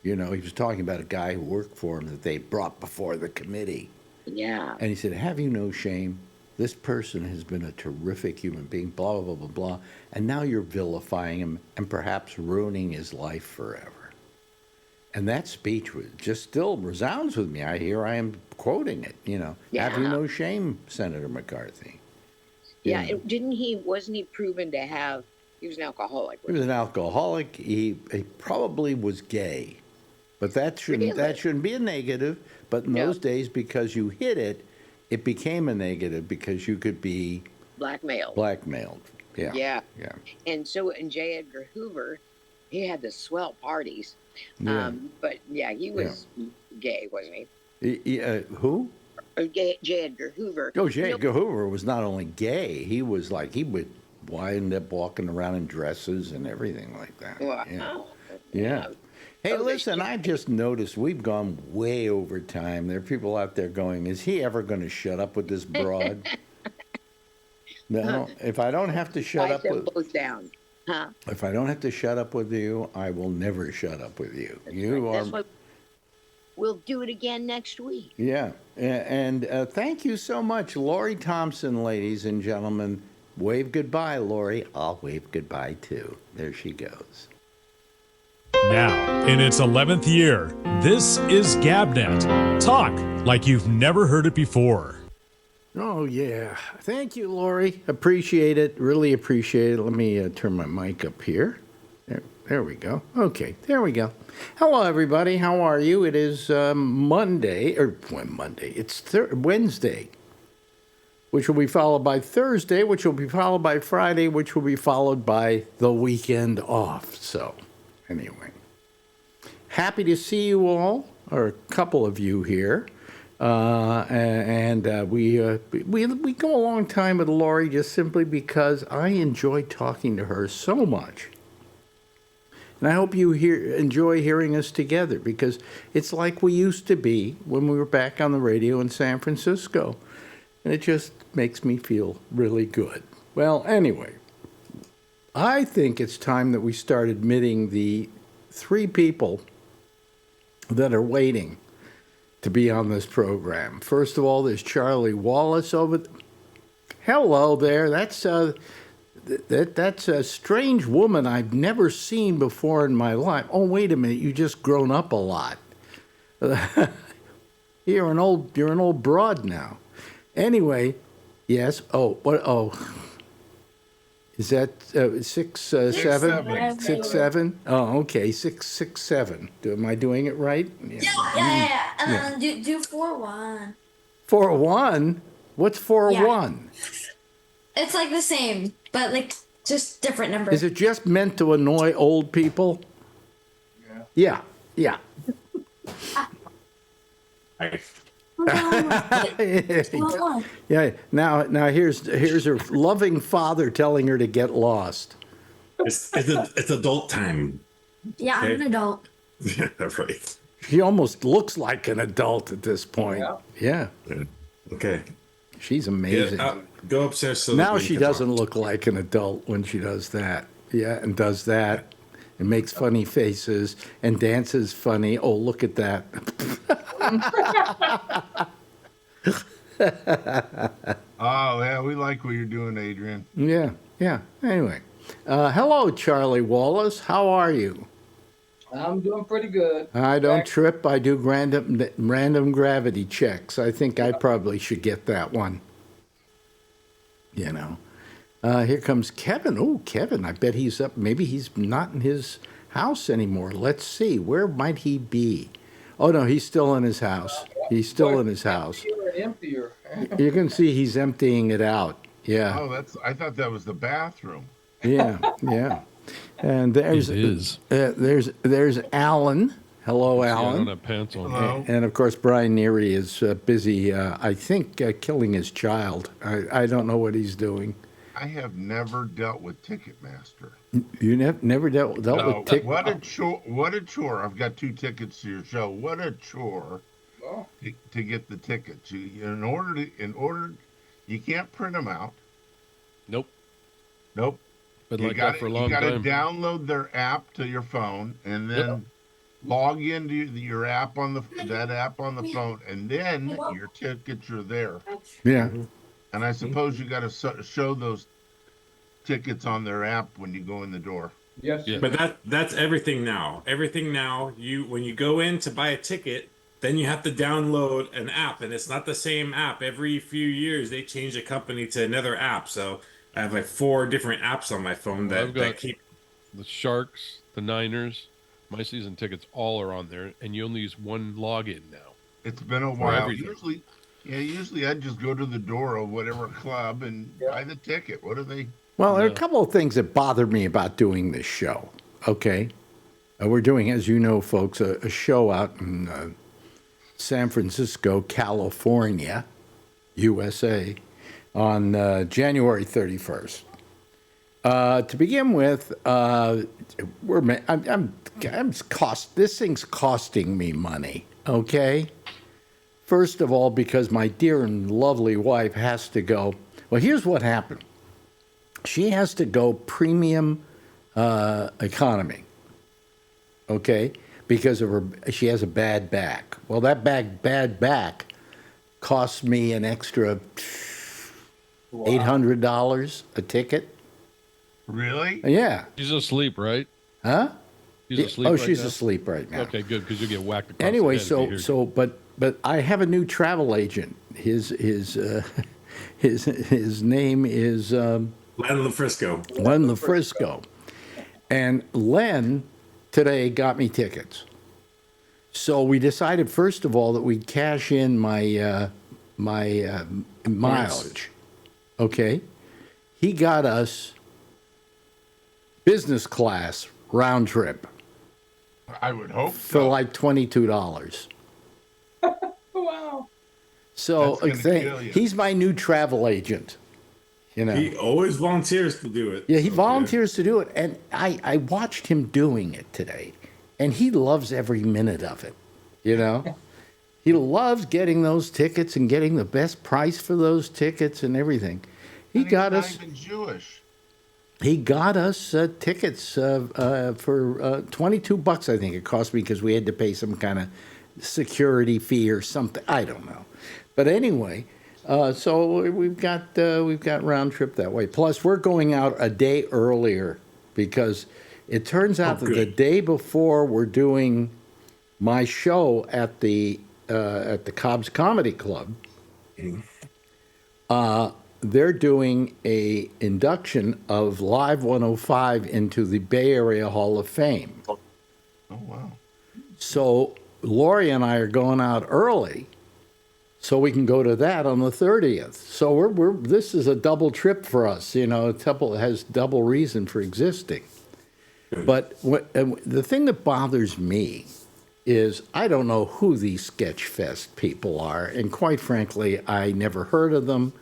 B: You know, he was talking about a guy who worked for him that they brought before the committee.
C: Yeah.
B: And he said, have you no shame? This person has been a terrific human being, blah, blah, blah, blah, blah. And now you're vilifying him and perhaps ruining his life forever. And that speech just still resounds with me. I am quoting it, Have you
C: Yeah.
B: no shame, Senator McCarthy?
C: Yeah.
B: You know,
C: Wasn't he proven to have, he was an alcoholic.
B: he was an alcoholic. He probably was gay. But that shouldn't be a negative. But in
C: No.
B: those days, because you hid it, it became a negative because you could be
C: Blackmailed.
B: blackmailed. Yeah.
C: Yeah.
B: Yeah.
C: And so, and J. Edgar Hoover, he had the swell parties.
B: Yeah.
C: But yeah, he was gay, wasn't he?
B: Who?
C: J. Edgar Hoover.
B: Oh, J. Edgar Hoover was not only gay, he was like, he would wind up walking around in dresses and everything like that.
C: Wow.
B: Yeah.
C: Yeah.
B: Hey,
C: Oh,
B: listen, I just noticed we've gone way over time. There are people out there going, is he ever going to shut up with this broad? No, if I don't have to shut up
C: them
B: with,
C: both down. Huh?
B: if I don't have to shut up with you, I will never shut up with you. You are,
C: That's why we'll do it again next week.
B: yeah. And thank you so much, Lori Thompson, ladies and gentlemen. Wave goodbye, Lori. I'll wave goodbye too. There she goes.
A: Now, in its 11th year, this is GabNet. Talk like you've never heard it before.
B: Oh, yeah. Thank you, Lori. Appreciate it. Really appreciate it. Let me turn my mic up here. There we go. Okay, there we go. Hello, everybody. How are you? It is Monday. It's Wednesday, which will be followed by Thursday, which will be followed by Friday, which will be followed by the weekend off. So, anyway, happy to see you all, or a couple of you here. We go a long time with Lori just simply because I enjoy talking to her so much. And I hope you enjoy hearing us together, because it's like we used to be when we were back on the radio in San Francisco. And it just makes me feel really good. Well, anyway, I think it's time that we start admitting the 3 people that are waiting to be on this program. First of all, there's Charlie Wallace over. Hello there. That's a strange woman I've never seen before in my life. Oh, wait a minute. You just grown up a lot. You're an old broad now. Anyway, yes. Oh, what? Oh, is that 6, 7? 6, 7? Oh, okay. 6, 6, 7. Am I doing it right?
D: Yeah. Do 4-1.
B: 4-1? What's 4-1?
D: It's like the same, but like just different numbers.
B: Is it just meant to annoy old people? Yeah. Yeah. Yeah. Now here's her loving father telling her to get lost.
E: It's adult time.
D: Yeah, I'm an adult.
E: Yeah, right.
B: She almost looks like an adult at this point. Yeah.
E: Okay.
B: She's amazing.
E: Yeah, go upstairs. So
B: Now she doesn't look like an adult when she does that. Yeah, and does that. And makes funny faces and dances funny. Oh, look at that.
F: Oh, yeah, we like what you're doing, Adrian.
B: Yeah. Anyway. Hello, Charlie Wallace. How are you?
G: I'm doing pretty good.
B: I don't trip. I do random gravity checks. I think I probably should get that one. You know. Here comes Kevin. Oh, Kevin. I bet he's up. Maybe he's not in his house anymore. Let's see. Where might he be? Oh, no, he's still in his house. He's still in his house.
G: Emptier.
B: You can see he's emptying it out. Yeah.
F: Oh, I thought that was the bathroom.
B: Yeah. And there's Alan. Hello,
H: I
B: Alan.
H: don't have pants on.
F: Hello.
B: And of course, Brian Neary is busy, I think, killing his child. I don't know what he's doing.
F: I have never dealt with Ticketmaster.
B: You never dealt with Ticketmaster?
F: What a chore. I've got 2 tickets to your show. What a chore to get the tickets. In order, you can't print them out.
H: Nope. Been
F: You
H: like that for a long
F: got to
H: time.
F: download their app to your phone and then log into your app on the phone, and then your tickets are there.
B: Yeah.
F: And I suppose you got to show those tickets on their app when you go in the door.
G: Yes.
H: Yeah.
E: But that's everything now. Everything now, when you go in to buy a ticket, then you have to download an app, and it's not the same app. Every few years, they change the company to another app. So I have like 4 different apps on my phone that keep.
H: The Sharks, the Niners, my season tickets all are on there, and you only use one login now.
F: It's been a while.
H: everything.
F: Usually I'd just go to the door of whatever club and buy the ticket. What are they?
B: Well, there are a couple of things that bother me about doing this show. Okay. We're doing, as you know, folks, a show out in San Francisco, California, USA, on January 31st. To begin with, this thing's costing me money, okay? First of all, because my dear and lovely wife has to go. Well, here's what happened. She has to go premium economy, okay? Because of she has a bad back. Well, that bad back costs me an extra $800 a ticket.
F: Really?
B: Yeah.
H: She's asleep, right?
B: Huh?
H: She's asleep.
B: Oh,
H: right
B: she's
H: now?
B: asleep right now.
H: Okay, good, because you get whacked across
B: Anyway,
H: the head if you hear-
B: but I have a new travel agent. His name is
E: Len LaFrisco.
B: Len LaFrisco, and Len today got me tickets. So we decided first of all that we'd cash in my mileage. Okay, he got us business class round trip
F: I would hope
B: for
F: so.
B: like $22.
G: Wow.
B: So
F: That's gonna kill you.
B: he's my new travel agent. You know,
E: He always volunteers to do it.
B: yeah, he
E: Okay.
B: volunteers to do it, and I watched him doing it today, and he loves every minute of it. You know, he loves getting those tickets and getting the best price for those tickets and everything. He
F: And he's
B: got
F: not
B: us.
F: even Jewish.
B: He got us tickets for $22. I think it cost me because we had to pay some kind of security fee or something. I don't know, but anyway, so we've got round trip that way. Plus, we're going out a day earlier because it turns out that the
E: good.
B: day before we're doing my show at the Cobb's Comedy Club. They're doing a induction of Live 105 into the Bay Area Hall of Fame.
F: Oh, wow.
B: So Lori and I are going out early so we can go to that on the 30th. So we're this is a double trip for us, you know, it has double reason for existing. But the thing that bothers me is I don't know who these Sketchfest people are, and quite frankly, I never heard of them.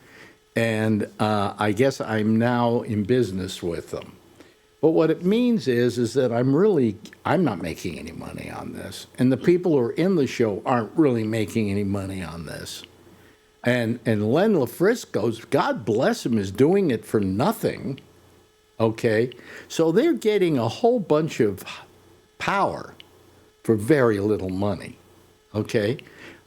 B: And I guess I'm now in business with them. But what it means is that I'm not making any money on this. And the people who are in the show aren't really making any money on this. And Len LaFrisco's, God bless him, is doing it for nothing. Okay? So they're getting a whole bunch of power for very little money. Okay?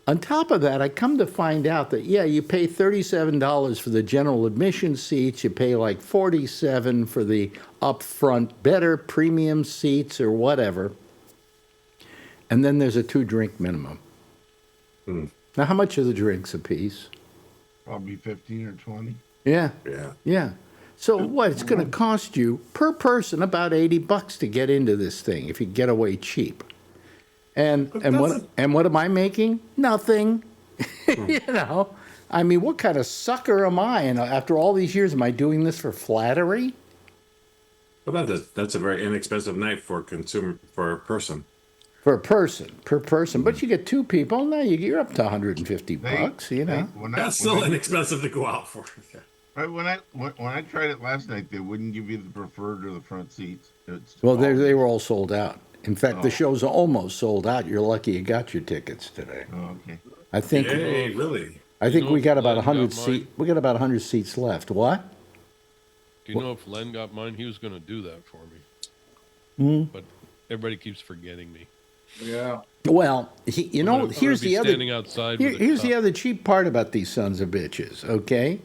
B: On top of that, I come to find out that, yeah, you pay $37 for the general admission seats, you pay like $47 for the upfront, better premium seats or whatever, and then there's a 2-drink minimum. Now, how much are the drinks a piece?
F: Probably 15 or 20.
B: Yeah,
E: Yeah.
B: yeah. So what, it's going to cost you per person about $80 to get into this thing if you get away cheap. And what am I making? Nothing. You know, I mean, what kind of sucker am I? And after all these years, am I doing this for flattery?
E: Well, that's a very inexpensive night for a person.
B: Per person. But you get 2 people, now you're up to $150. You know.
E: That's still inexpensive to go out for.
F: Right, when I tried it last night, they wouldn't give you the preferred or the front seats.
B: Well, they were all sold out. In fact, the show's almost sold out. You're lucky you got your tickets today.
F: Oh, okay.
B: I think.
E: Hey, really?
B: I think
H: know
B: we
H: if
B: got about
H: Len
B: 100
H: got mine?
B: seats. We got about 100 seats left. What?
H: Do you know if Len got mine? He was going to do that for me. But everybody keeps forgetting me.
G: Yeah.
B: Well,
H: I'm gonna
B: here's
H: be
B: the other.
H: standing outside with a
B: Here's the
H: cup.
B: other cheap part about these sons of bitches. Okay.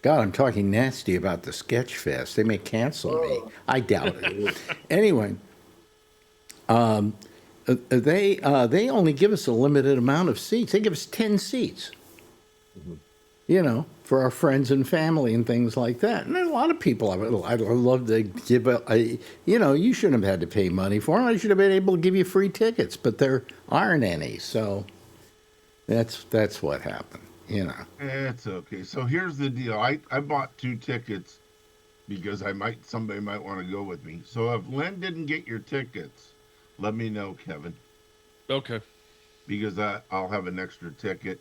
B: God, I'm talking nasty about the Sketchfest. They may cancel me. I doubt it. Anyway, they only give us a limited amount of seats. They give us 10 seats. You know, for our friends and family and things like that. And there's a lot of people I'd love to give you shouldn't have had to pay money for them. I should have been able to give you free tickets, but there aren't any. So that's what happened. You know.
F: It's okay. So here's the deal. I bought 2 tickets because somebody might want to go with me. So if Len didn't get your tickets, let me know, Kevin.
H: Okay.
F: because I'll have an extra ticket.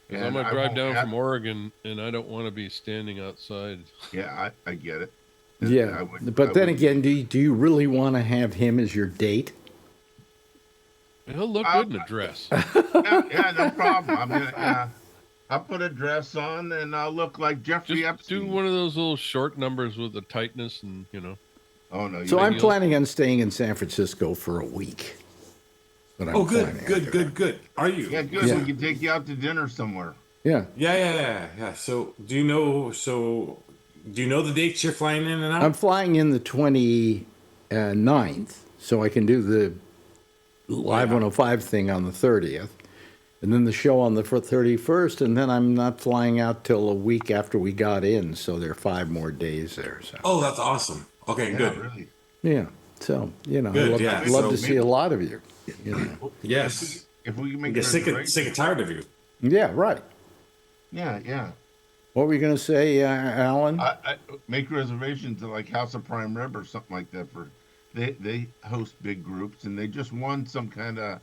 H: 'Cause I'm gonna drive down from Oregon, and I don't want to be standing outside.
F: Yeah, I get it.
B: Yeah, but then again, do you really want to have him as your date?
H: He'll look good in a dress.
F: Yeah, no problem. I'm gonna, yeah, I'll put a dress on and I'll look like Jeffrey
H: Just
F: Epstein.
H: do one of those little short numbers with the tightness, and
F: Oh no!
B: So I'm planning on staying in San Francisco for a week. But
E: Oh, good. Are you?
F: Yeah, good.
B: Yeah.
F: We can take you out to dinner somewhere.
B: Yeah.
E: Yeah. So do you know? The dates you're flying in and out?
B: I'm flying in the 29th, so I can do the Live 105 thing on the 30th, and then the show on the 31st, and then I'm not flying out till a week after we got in, so there are 5 more days there. So.
E: Oh, that's awesome. Okay,
F: Yeah,
E: good.
F: really.
B: Yeah. So,
E: Good,
B: I'd love
E: so
B: to see a lot of you. You know.
E: Yes.
F: If we can make
E: Get sick
F: reservations-
E: and tired of you.
B: Yeah, right.
F: Yeah.
B: What were you going to say, Alan?
F: I make reservations at like House of Prime Rib or something like that. They host big groups, and they just won some kind of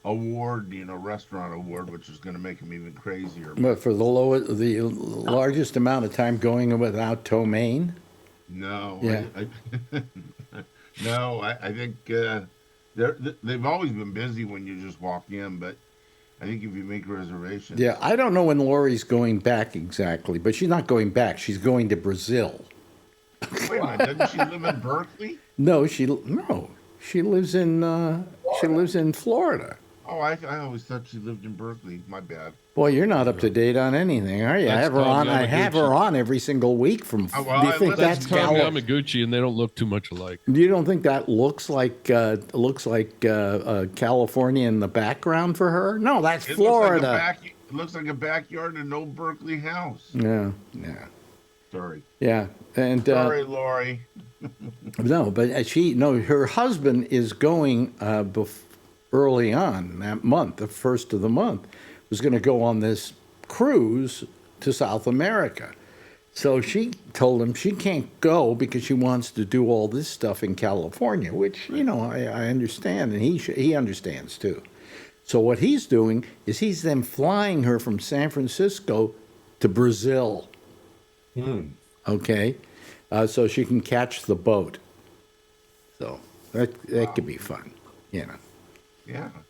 F: award, restaurant award, which is going to make them even crazier.
B: But for the largest amount of time going without ptomaine?
F: No.
B: Yeah.
F: No, I think they've always been busy when you just walk in, but I think if you make reservations.
B: Yeah, I don't know when Lori's going back exactly, but she's not going back. She's going to Brazil.
F: Wait a minute, doesn't she live in Berkeley?
B: No, she lives in Florida.
F: Oh, I always thought she lived in Berkeley. My bad.
B: Boy, you're not up to date on anything, are you? I
H: That's
B: have her on. I
H: Tom
B: have her on every single week. From
F: Oh, well,
B: do you think
F: let's
B: that's
H: Tom
B: California?
H: Yamaguchi, and they don't look too much alike.
B: You don't think that looks like California in the background for her? No, that's Florida.
F: It looks like a backyard in an old Berkeley house.
B: Yeah.
F: Sorry.
B: Yeah, and
F: Sorry, Lori.
B: no, but her husband is going early on that month, the first of the month, was going to go on this cruise to South America. So she told him she can't go because she wants to do all this stuff in California, which, I understand, and he understands too. So what he's doing is he's then flying her from San Francisco to Brazil. Okay? So she can catch the boat. So that could be fun,
F: Yeah.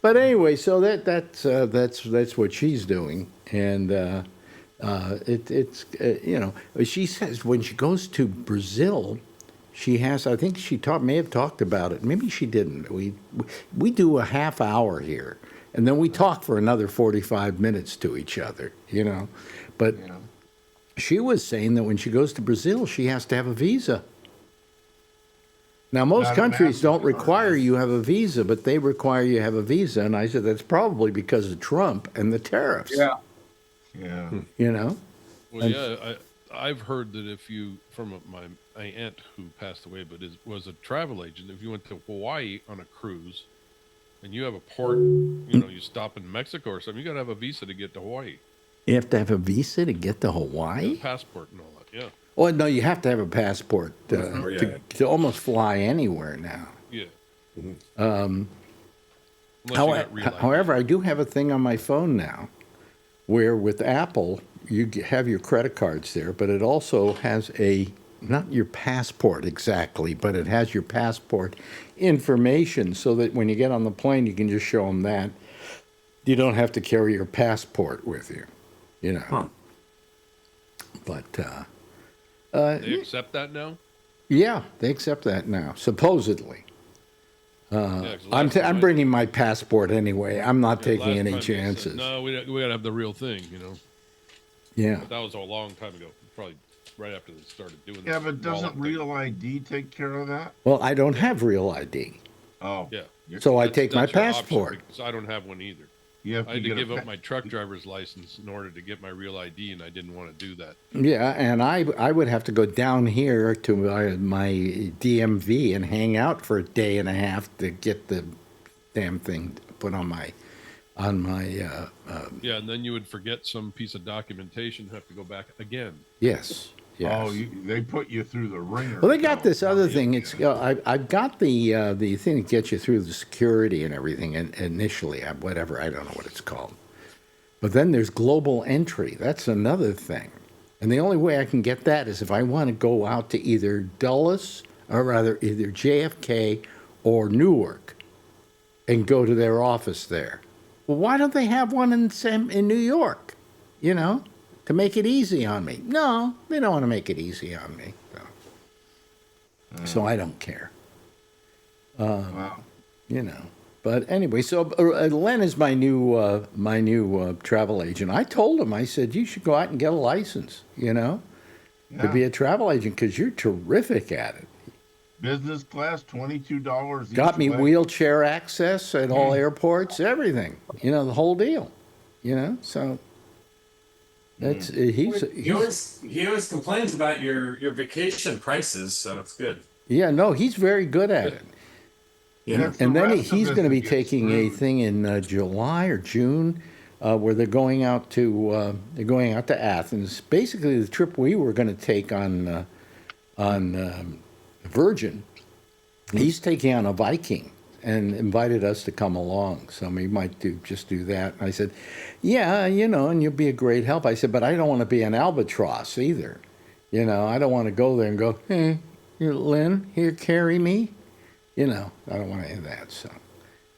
B: But anyway, so that's what she's doing, and she says when she goes to Brazil, she has. I think she may have talked about it. Maybe she didn't. We do a half hour here, and then we talk for another 45 minutes to each other. But she was saying that when she goes to Brazil, she has to have a visa. Now, most countries don't require you have a visa, but they require you have a visa. And I said, that's probably because of Trump and the tariffs.
F: Yeah.
H: Well, yeah, I've heard that if you, from my aunt who passed away, but was a travel agent, if you went to Hawaii on a cruise and you have a port, you stop in Mexico or something, you got to have a visa to get to Hawaii.
B: You have to have a visa to get to Hawaii?
H: A passport and all that, yeah.
B: Oh, no, you have to have a passport to almost fly anywhere now.
H: Yeah.
B: Um,
H: Unless you got real ID.
B: However, I do have a thing on my phone now where with Apple, you have your credit cards there, but it also has not your passport exactly, but it has your passport information so that when you get on the plane, you can just show them that. You don't have to carry your passport with you,
E: Huh.
B: But,
H: They accept that now?
B: yeah, they accept that now, supposedly.
H: Yeah, 'cause last time
B: I'm bringing my passport anyway. I'm not taking
H: last
B: any
H: time they said,
B: chances.
H: no, we got to have the real thing,
B: Yeah.
H: But that was a long time ago, probably right after they started doing
F: Yeah,
H: this
F: but doesn't
H: wallet thing.
F: Real ID take care of that?
B: Well, I don't have real ID,
F: Oh.
H: Yeah.
B: so I
H: That's-
B: take my
H: that's your option,
B: passport.
H: because I don't have one either.
F: You have
H: I had to
F: get a
H: give up
F: pa-
H: my truck driver's license in order to get my real ID, and I didn't want to do that.
B: Yeah, and I would have to go down here to my DMV and hang out for a day and a half to get the damn thing put on my
H: Yeah, and then you would forget some piece of documentation, have to go back again.
B: yes, Yes.
F: Oh, they put you through the ringer.
B: Well, they got
F: though.
B: this other thing. It's I've got the thing that gets you through the security and everything. And initially, whatever, I don't know what it's called. But then there's global entry. That's another thing. And the only way I can get that is if I want to go out to either Dulles, or rather either JFK or Newark, and go to their office there. Well, why don't they have one in New York? You know, to make it easy on me. No, they don't want to make it easy on me. So I don't care.
F: Wow.
B: You know. But anyway, so Len is my new travel agent. I told him, I said, you should go out and get a license, you know, to be a travel agent because you're terrific at it.
F: Business class, $22 each
B: Got me
F: way.
B: wheelchair access at all airports, everything, you know, the whole deal, you know. So that's
E: He always complains about your vacation prices, so it's good.
B: yeah, no, he's very good at it.
E: Yeah.
B: And then
F: rest of
B: he's
F: us
B: going to
F: that
B: be
F: get
B: taking a
F: screwed.
B: thing in July or June, where they're going out to Athens. Basically, the trip we were going to take on Virgin, he's taking on a Viking and invited us to come along. So we might just do that. And I said, yeah, you know, and you'll be a great help. I said, but I don't want to be an albatross either. You know, I don't want to go there and go, hey, here, Lynn, here, carry me. You know, I don't want any of that. So,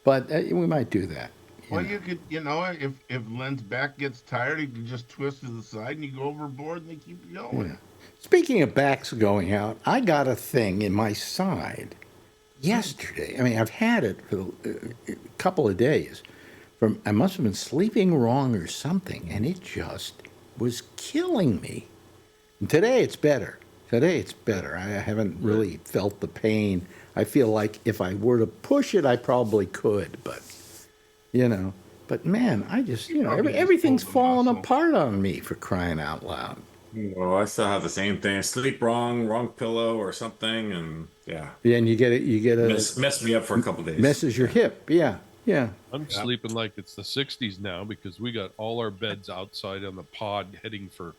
B: but we might do that.
F: Well, you could, you know, if Len's back gets tired, he can just twist to the side and you go overboard and they keep you going.
B: Yeah. Speaking of backs going out, I got a thing in my side yesterday. I mean, I've had it for a couple of days. I must have been sleeping wrong or something, and it just was killing me. And today it's better. I haven't really felt the pain. I feel like if I were to push it, I probably could, but, you know. But, man, I just, you know,
F: Probably just
B: everything's
F: pulled the
B: falling
F: muscle.
B: apart on me, for crying out loud.
E: Well, I still have the same thing. Sleep wrong pillow or something, and yeah,
B: Yeah, and you get a
E: mess me up for a couple days.
B: messes your hip. Yeah.
H: I'm sleeping like it's the 60s now because we got all our beds outside on the pod heading for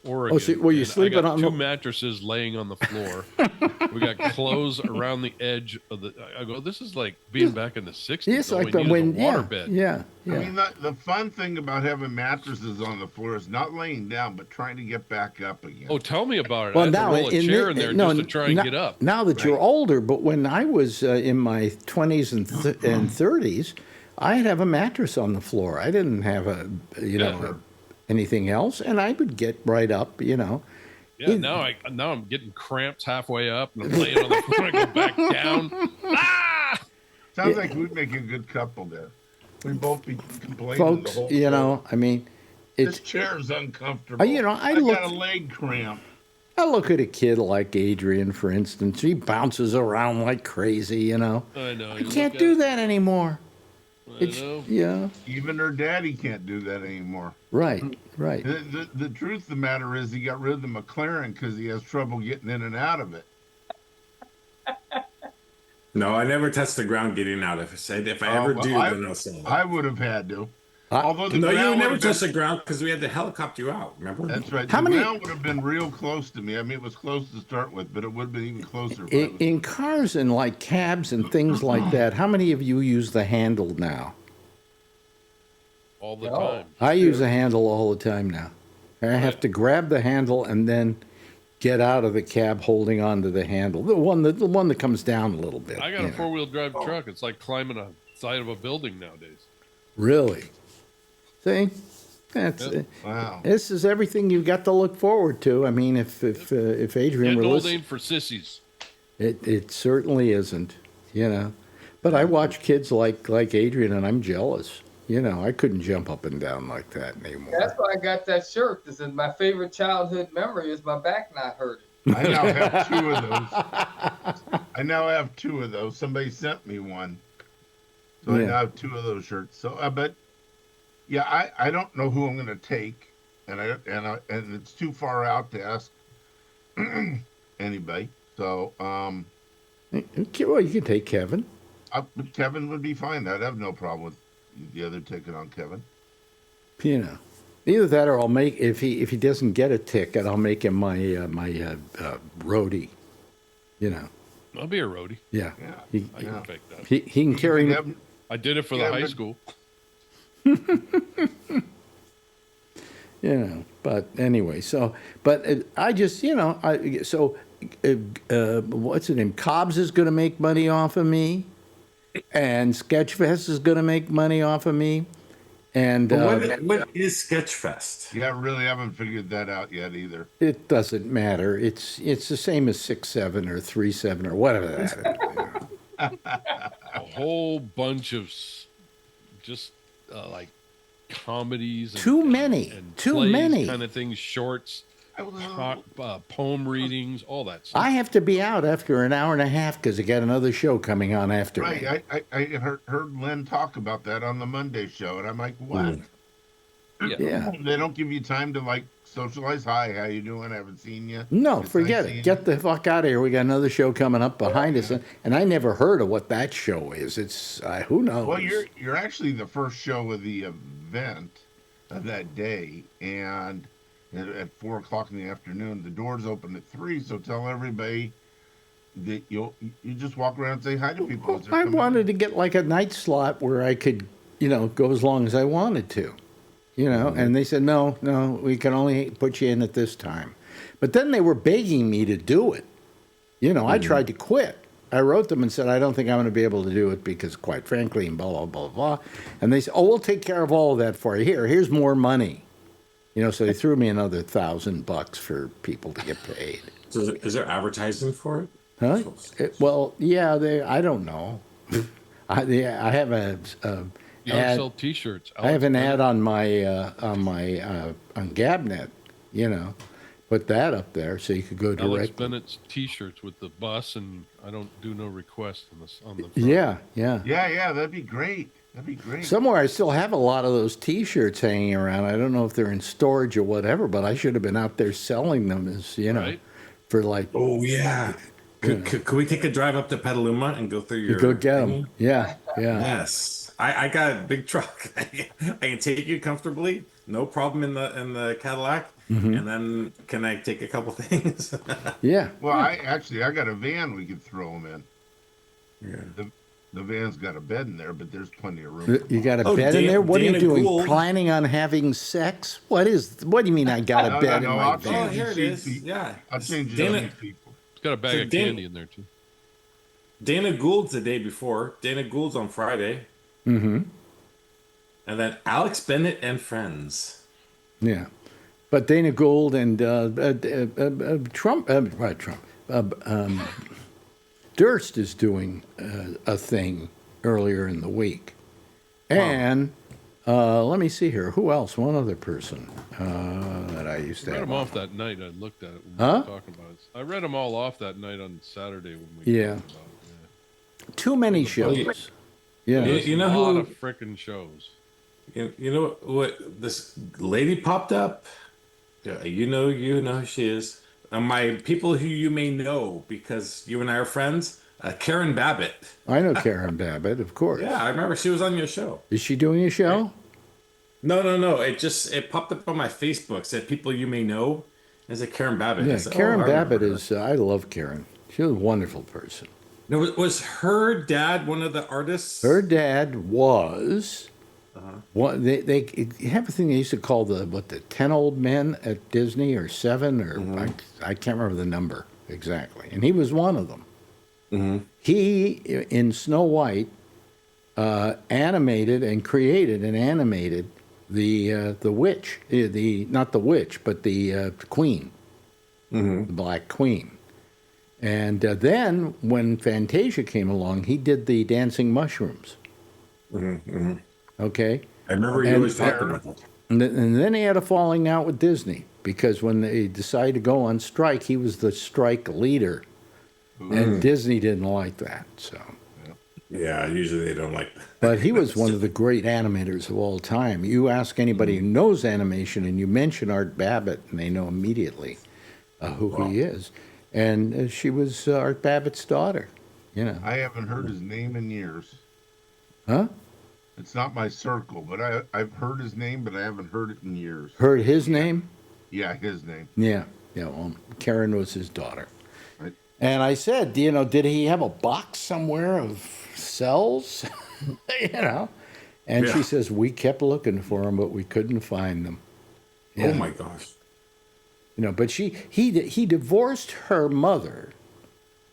H: Oregon.
B: Oh, so were you
H: and
B: sleeping
H: I got
B: on
H: two
B: the-
H: mattresses laying on the floor. We got clothes around the edge of the. I go, this is like being back in the 60s.
B: Yes,
H: All
B: like
H: we
B: the
H: need is
B: when
H: a water bed.
B: yeah.
F: I mean, the fun thing about having mattresses on the floor is not laying down, but trying to get back up again.
H: Oh, tell me about it.
B: Well,
H: I had
B: now
H: to roll a chair in there
B: no,
H: just to try and
B: no-
H: get up.
B: Now that you're
F: Right.
B: older, but when I was in my 20s and 30s, I'd have a mattress on the floor. I didn't have anything else, and I would get right up, you know.
H: Yeah, now I'm getting cramps halfway up and I'm laying on the floor and I go back down. Ah!
F: Sounds like we'd make a good couple there. We'd both be complaining the
B: Folks,
F: whole
B: you
F: time.
B: know, I mean,
F: This
B: it's.
F: chair's uncomfortable.
B: You know, I
F: got
B: look-
F: a leg cramp.
B: I look at a kid like Adrian, for instance. He bounces around like crazy, you know.
H: I know.
B: I
H: you
B: can't
H: look
B: do
H: at-
B: that anymore.
H: I know.
B: Yeah,
F: Even her daddy can't do that anymore.
B: right.
F: The truth of the matter is he got rid of the McLaren because he has trouble getting in and out of it.
E: No, I never touched the ground getting out of it. If I ever
F: well,
E: do, then I'll sell it.
F: I would have had to.
B: I-
F: Although the
E: No, you
F: ground
E: never
F: would have
E: touched the ground because we had to helicopter you out. Remember?
F: That's right.
B: How
F: the
B: many-
F: ground would have been real close to me. I mean, it was close to start with, but it would have been even closer. if I was-
B: In cars and like cabs and things like that, how many of you use the handle now?
H: All the
G: No.
H: time.
B: I use the handle all the time now. I have to grab the handle and then get out of the cab holding onto the handle. The one that comes down a little bit.
H: I got
B: you
H: a
B: know.
H: 4-wheel drive truck. It's like climbing a side of a building nowadays.
B: Really? See? That's
H: Yep.
F: Wow.
B: this is everything you've got to look forward to. I mean, if Adrian
H: Getting
B: were
H: old
B: listening,
H: ain't for sissies.
B: it certainly isn't, you know. But I watch kids like Adrian, and I'm jealous. You know, I couldn't jump up and down like that anymore.
G: That's why I got that shirt. This is my favorite childhood memory is my back not hurting.
F: I now have two of those. Somebody sent me one. So I
B: Yeah.
F: now have two of those shirts. So, but yeah, I don't know who I'm going to take, and it's too far out to ask anybody. So,
B: Okay, well, you can take Kevin.
F: Kevin would be fine. I'd have no problem with the other ticket on Kevin.
B: You know, Either that, or I'll make if he doesn't get a ticket, I'll make him my roadie. You know.
H: I'll be a roadie.
B: Yeah.
F: Yeah.
H: I can fake that.
B: He can carry.
H: I did it for the
F: Yeah,
H: high
F: but-
H: school.
B: You know, but anyway, I just, what's his name? Cobbs is going to make money off of me, and Sketchfest is going to make money off of me, and
E: What is Sketchfest?
F: Yeah, really haven't figured that out yet either.
B: it doesn't matter. It's the same as 6-7 or 3-7 or whatever that is.
H: A whole bunch of just like comedies. And,
B: Too many.
H: And
B: Too
H: plays
B: many.
H: kind of things, shorts, poem readings, all that stuff.
B: I have to be out after an hour and a half because I got another show coming on after me.
F: Right. I heard Len talk about that on the Monday show, and I'm like, what?
B: Yeah.
F: They don't give you time to like socialize. Hi, how you doing? I haven't seen you.
B: No,
F: It's
B: forget
F: nice
B: it.
F: seeing
B: Get
F: you.
B: the fuck out of here. We got another show coming up behind us, and I never heard of what that show is. It's who knows?
F: Well, you're actually the first show of the event of that day, and at 4:00 in the afternoon, the doors open at 3. So tell everybody that you just walk around and say hi to people.
B: Well,
F: as they're
B: I
F: coming
B: wanted
F: in.
B: to get like a night slot where I could, go as long as I wanted to, And they said, no, we can only put you in at this time. But then they were begging me to do it. I tried to quit. I wrote them and said, I don't think I'm going to be able to do it because, quite frankly, and blah, blah, blah, blah. And they said, oh, we'll take care of all of that for you. Here's more money. So they threw me another $1,000 for people to get paid.
E: So is there advertising for it?
B: Huh? Well, yeah, I don't know. I have a
H: You don't
B: ad.
H: sell T-shirts.
B: I have an ad on my on Gabnet. Put that up there so you could go
H: Alex
B: direct.
H: Bennett's T-shirts with the bus, and I don't do no requests on the front.
B: Yeah.
F: Yeah, that'd be great. That'd be great.
B: Somewhere I still have a lot of those T-shirts hanging around. I don't know if they're in storage or whatever, but I should have been out there selling them as
H: Right?
B: for like
E: Oh yeah. Could we take a drive up to Petaluma and go through your?
B: go get them.
E: thingy?
B: Yeah.
E: Yes. I got a big truck. I can take you comfortably, no problem in the Cadillac. And then can I take a couple things?
B: Yeah.
F: Well, I got a van we could throw them in.
E: Yeah.
F: The van's got a bed in there, but there's plenty of room.
B: You got a
E: Oh,
B: bed in there? What are you
E: Dana
B: doing?
E: Gould.
B: Planning on having sex? What do you mean I got a
F: No,
B: bed
F: no,
B: in my
F: I'll
B: van?
E: Oh,
F: change
E: here it
F: the
E: is.
F: seat.
E: Yeah.
F: I'll change it
E: Dana,
F: on people.
H: It's got a bag
E: So
H: of
E: Dan-
H: candy in there too.
E: Dana Gould's the day before. Dana Gould's on Friday.
B: Mm-hmm.
E: And then Alex Bennett and friends.
B: Yeah, but Dana Gould and Trump, Durst is doing a thing earlier in the week, and let me see here. Who else? One other person that I used to
H: I read
B: have.
H: them off that night. I looked at it when we
B: Huh?
H: were talking about it. I read them all off that night on Saturday when we
B: Yeah.
H: talked about it.
B: Too many shows. Yeah.
E: You know
H: a lot
E: who?
H: of freaking shows.
E: You know what? This lady popped up. Yeah, you know who she is. My people who you may know because you and I are friends. Karen Babbitt.
B: I know Karen Babbitt, of course.
E: Yeah, I remember she was on your show.
B: Is she doing a show?
E: No. It popped up on my Facebook. Said people you may know. Is it Karen Babbitt? I
B: Yeah,
E: said,
B: Karen
E: I remember
B: Babbitt
E: her.
B: is. I love Karen. She's a wonderful person.
E: No, was her dad one of the artists?
B: Her dad was. They have a thing they used to call the 10 old men at Disney or 7 or I can't remember the number exactly, and he was one of them. He in Snow White animated and created and animated the witch, not the witch but the queen, the Black Queen. And then when Fantasia came along, he did the dancing mushrooms. Okay.
E: I remember you always talking about that.
B: And then he had a falling out with Disney because when they decided to go on strike, he was the strike leader. And Disney didn't like that. So,
E: Yeah, usually they don't like that.
B: but he was one of the great animators of all time. You ask anybody who knows animation and you mention Art Babbitt, and they know immediately who he is. And she was Art Babbitt's daughter,
F: I haven't heard his name in years.
B: Huh?
F: It's not my circle, but I've heard his name, but I haven't heard it in years.
B: Heard his name?
F: Yeah, his name.
B: Yeah. Yeah. Well, Karen was his daughter.
F: Right.
B: And I said, you know, did he have a box somewhere of cells? You know? And she
E: Yeah.
B: says, we kept looking for them, but we couldn't find them.
E: Oh my gosh.
B: You know, but he divorced her mother,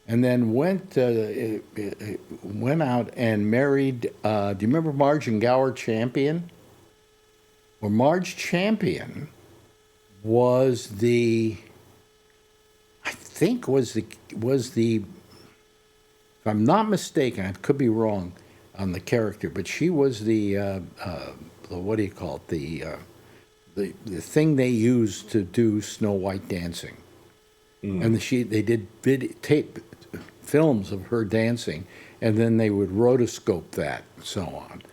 B: and then went out and married. Do you remember Marge and Gower Champion? Well, Marge Champion was the, I think was the, if I'm not mistaken, I could be wrong on the character, but she was the what do you call it, the thing they used to do Snow White dancing, and they did tape films of her dancing, and then they would rotoscope that and so on.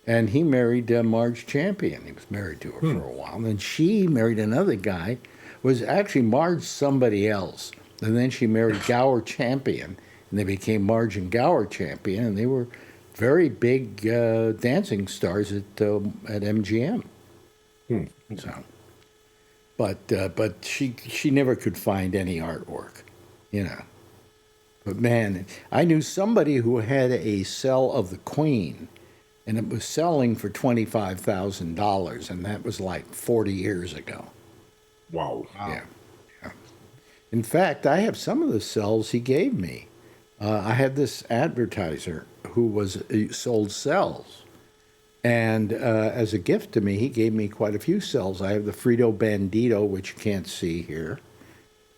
B: And he married Marge Champion. He was married to her for a while, and then she married another guy. Was actually Marge somebody else, and then she married Gower Champion, and they became Marge and Gower Champion, and they were very big dancing stars at MGM. So, but she never could find any artwork, you know. But man, I knew somebody who had a cell of the Queen, and it was selling for $25,000, and that was like 40 years ago.
E: Wow.
B: Yeah. In fact, I have some of the cells he gave me. I had this advertiser who sold cells. And as a gift to me, he gave me quite a few cells. I have the Frito Bandito, which you can't see here.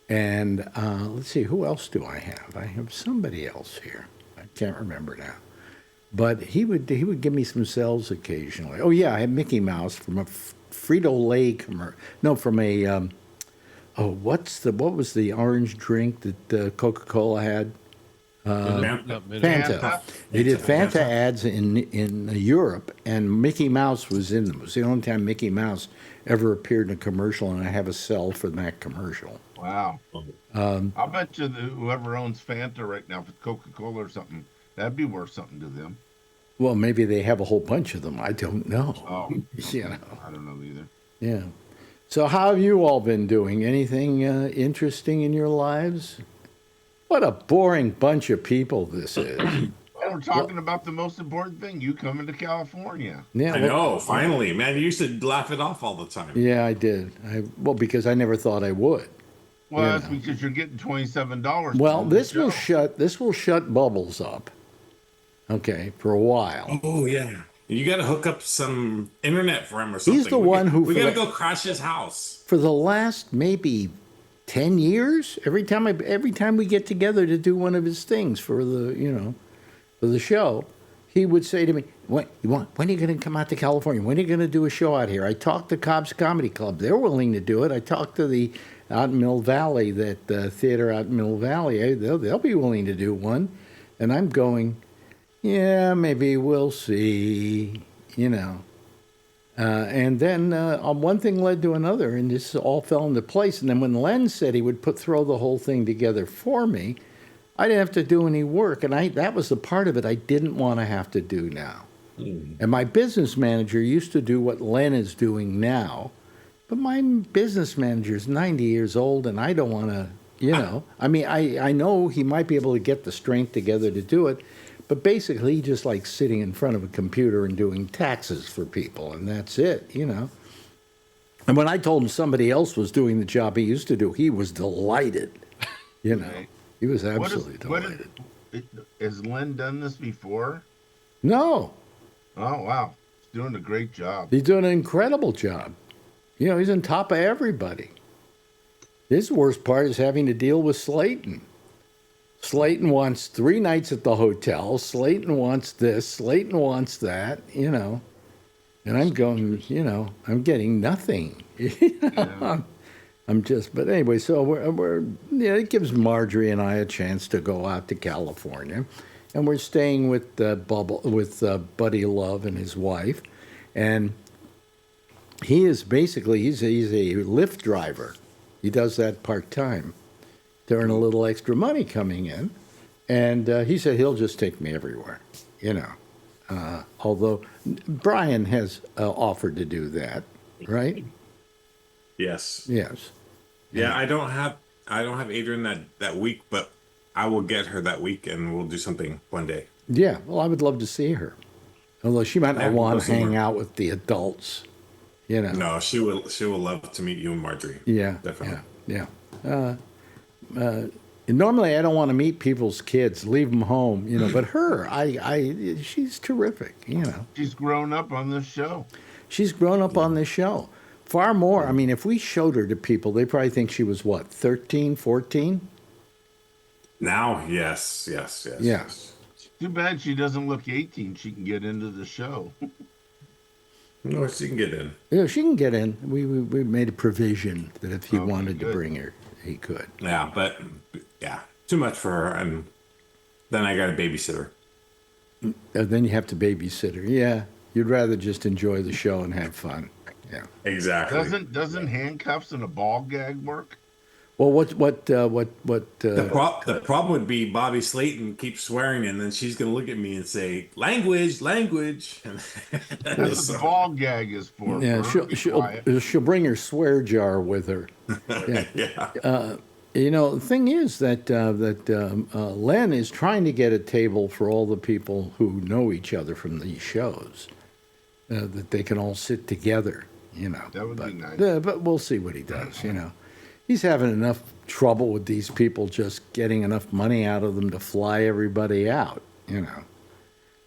B: And let's see, who else do I have? I have somebody else here. I can't remember now. But he would give me some cells occasionally. Oh yeah, I had Mickey Mouse from a Frito-Lay commercial. No, from a what was the orange drink that Coca-Cola had? Fanta. They did Fanta ads in Europe, and Mickey Mouse was in them. It was the only time Mickey Mouse ever appeared in a commercial, and I have a cell for that commercial.
F: Wow. I'll bet you that whoever owns Fanta right now, if it's Coca-Cola or something, that'd be worth something to them.
B: Well, maybe they have a whole bunch of them. I don't know.
F: Oh,
B: you know.
F: I don't know either.
B: Yeah. So how have you all been doing? Anything interesting in your lives? What a boring bunch of people this is.
F: Well, we're talking about the most important thing, you coming to California.
B: Yeah,
E: I know, finally. Man, you used to laugh it off all the time.
B: Yeah, I did. Because I never thought I would.
F: Well, that's because you're getting $27.
B: Well, this will shut Bubbles up. Okay, for a while.
E: Oh yeah. You got to hook up some internet for him or something.
B: He's the one who
E: we got to go crash his house.
B: For the last maybe 10 years, every time we get together to do one of his things for the show, he would say to me, when are you going to come out to California? When are you going to do a show out here? I talked to Cobb's Comedy Club. They're willing to do it. I talked to the out in Mill Valley, that theater out in Mill Valley. They'll be willing to do one. And I'm going, yeah, maybe we'll see, you know. And then one thing led to another, and this all fell into place. And then when Len said he would throw the whole thing together for me, I didn't have to do any work. And that was the part of it I didn't want to have to do now. And my business manager used to do what Len is doing now. But my business manager is 90 years old, and I don't want to, you know. I mean, I know he might be able to get the strength together to do it. But basically, he just likes sitting in front of a computer and doing taxes for people, and that's it, you know. And when I told him somebody else was doing the job he used to do, he was delighted, you know. He was absolutely delighted.
F: Has Len done this before?
B: No.
F: Oh, wow. He's doing a great job.
B: He's doing an incredible job. You know, he's on top of everybody. His worst part is having to deal with Slayton. Slayton wants 3 nights at the hotel. Slayton wants this. Slayton wants that, you know. And I'm going, you know, I'm getting nothing. I'm just, but anyway, so we're it gives Marjorie and I a chance to go out to California. And we're staying with Buddy Love and his wife. And he is basically, he's a Lyft driver. He does that part-time to earn a little extra money coming in. And he said he'll just take me everywhere, you know. Although Brian has offered to do that, right?
E: Yes.
B: Yes.
E: Yeah, I don't have Adrian that week, but I will get her that week and we'll do something one day.
B: Yeah. Well, I would love to see her. Although she might
E: Yeah,
B: not
E: we'll
B: want
E: go
B: to hang
E: somewhere.
B: out with the adults, you know.
E: No, she will love to meet you and Marjorie.
B: Yeah.
E: Definitely.
B: Yeah. Yeah. Normally, I don't want to meet people's kids, leave them home, you know. But her, she's terrific, you know.
F: She's grown up on this show.
B: She's grown up on this show. Far more. I mean, if we showed her to people, they probably think she was what, 13, 14?
E: Now, yes.
B: Yeah.
E: Yes.
F: Too bad she doesn't look 18. She can get into the show.
E: No, she can get in.
B: Yeah, she can get in. We made a provision that if he
F: Okay,
B: wanted to
F: good.
B: bring her, he could.
E: Yeah, but yeah, too much for her, and then I got a babysitter.
B: And then you have to babysit her. Yeah, you'd rather just enjoy the show and have fun. Yeah.
E: Exactly.
F: Doesn't handcuffs and a ball gag work?
B: Well, what?
E: The problem would be Bobby Slayton keeps swearing, and then she's gonna look at me and say, "Language, language."
F: That's what the ball gag is for.
B: Yeah,
F: for her to be quiet.
B: she'll bring her swear jar with her. Yeah.
E: Yeah.
B: You know, the thing is that Len is trying to get a table for all the people who know each other from these shows, that they can all sit together. You know,
F: That would be nice.
B: But we'll see what he does. You know, he's having enough trouble with these people just getting enough money out of them to fly everybody out. You know,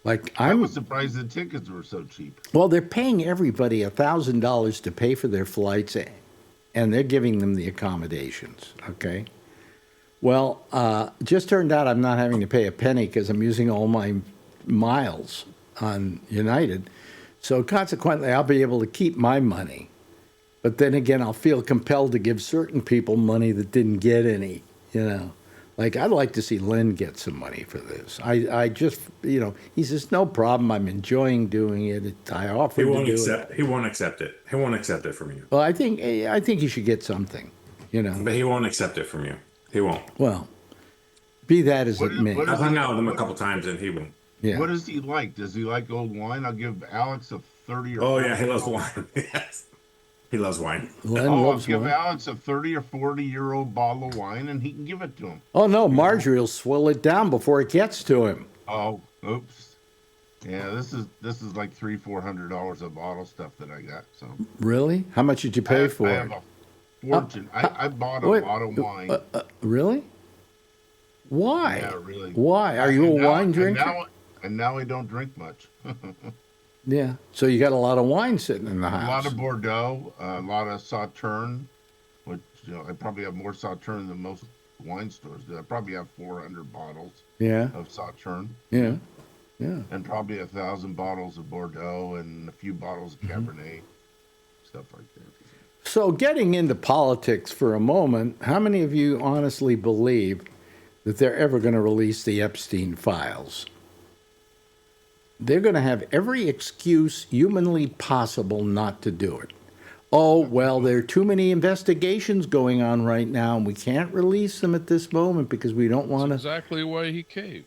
B: like
F: I was surprised the tickets were so cheap.
B: well, they're paying everybody $1,000 to pay for their flights, and they're giving them the accommodations. Okay. Well, just turned out I'm not having to pay a penny because I'm using all my miles on United. So consequently, I'll be able to keep my money. But then again, I'll feel compelled to give certain people money that didn't get any, you know. Like, I'd like to see Len get some money for this. I just, you know, he says, no problem. I'm enjoying doing it. I offered
E: He
B: to
E: won't
B: do
E: accept.
B: it.
E: He won't accept it. He won't accept it from you.
B: Well, I think he should get something, you know.
E: But he won't accept it from you. He won't.
B: Well, be that as
F: What
B: it
F: is-
B: may.
F: what
E: I've hung out with him a couple times, and he won't.
B: Yeah.
F: What does he like? Does he like old wine? I'll give Alex a 30 or
E: Oh
F: 40.
E: yeah, he loves wine. Yes, he loves wine.
B: Len
F: I'll
B: loves
F: give
B: wine.
F: Alex a 30 or 40-year-old bottle of wine, and he can give it to him.
B: Oh, no, Marjorie will swill it down before it gets to him.
F: Oh, oops. Yeah, this is like $300-400 of bottle stuff that I got. So
B: Really? How much did you pay for
F: I
B: it?
F: have a fortune. I bought a
B: Wait,
F: lot of wine.
B: Really? Why?
F: Yeah, really.
B: Why? Are you a
F: And now-
B: wine drinker?
F: And now I don't drink much.
B: Yeah. So you got a lot of wine sitting in the
F: A
B: house.
F: lot of Bordeaux, a lot of Sauterne, which I probably have more Sauterne than most wine stores do. I probably have 400 bottles
B: Yeah.
F: of Sauterne,
B: Yeah. Yeah.
F: and probably 1,000 bottles of Bordeaux and a few bottles of
B: Mm-hmm.
F: Cabernet, stuff like that.
B: So getting into politics for a moment, how many of you honestly believe that they're ever going to release the Epstein files? They're going to have every excuse humanly possible not to do it. Oh, well, there are too many investigations going on right now, and we can't release them at this moment because we don't want
H: That's
B: to.
H: exactly why he caved.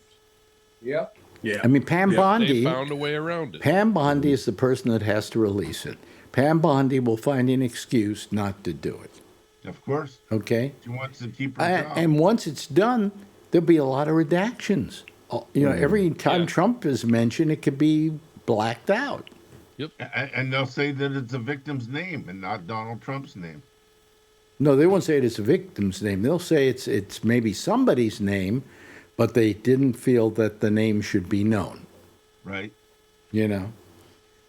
G: Yep.
E: Yeah.
B: I mean, Pam
H: They
B: Bondi.
H: found a way around it.
B: Pam Bondi is the person that has to release it. Pam Bondi will find an excuse not to do it.
F: Of course,
B: Okay?
F: she wants to keep her job.
B: And once it's done, there'll be a lot of redactions. You know, every time
H: Yeah.
B: Trump is mentioned, it could be blacked out.
F: And they'll say that it's a victim's name and not Donald Trump's name.
B: No, they won't say it's a victim's name. They'll say it's maybe somebody's name, but they didn't feel that the name should be known.
F: Right?
B: You know,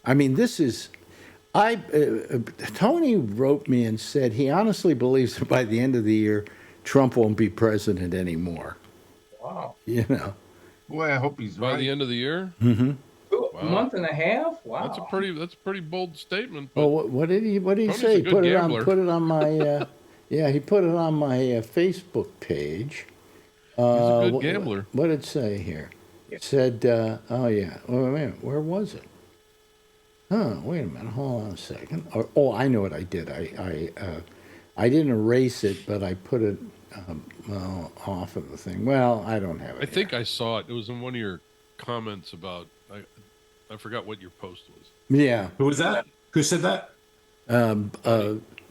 B: I mean, this is. Tony wrote me and said he honestly believes that by the end of the year, Trump won't be president anymore.
G: Wow.
B: You know.
F: Boy, I hope he's
H: By
F: right.
H: the end of the year,
G: A month and a half? Wow.
H: that's a pretty bold statement. But
B: Well, what did he
H: Tony's
B: say?
H: a good gambler.
B: Put it on my yeah, he put it on my Facebook page.
H: he's a good
B: What-
H: gambler.
B: What did it say here? It said, oh yeah, wait a minute, where was it? Huh, wait a minute, hold on a second. Oh, I know what I did. I didn't erase it, but I put it off of the thing. Well, I don't have it.
H: I think I saw it. It was in one of your comments about I forgot what your post was.
B: Yeah.
E: Who was that? Who said that?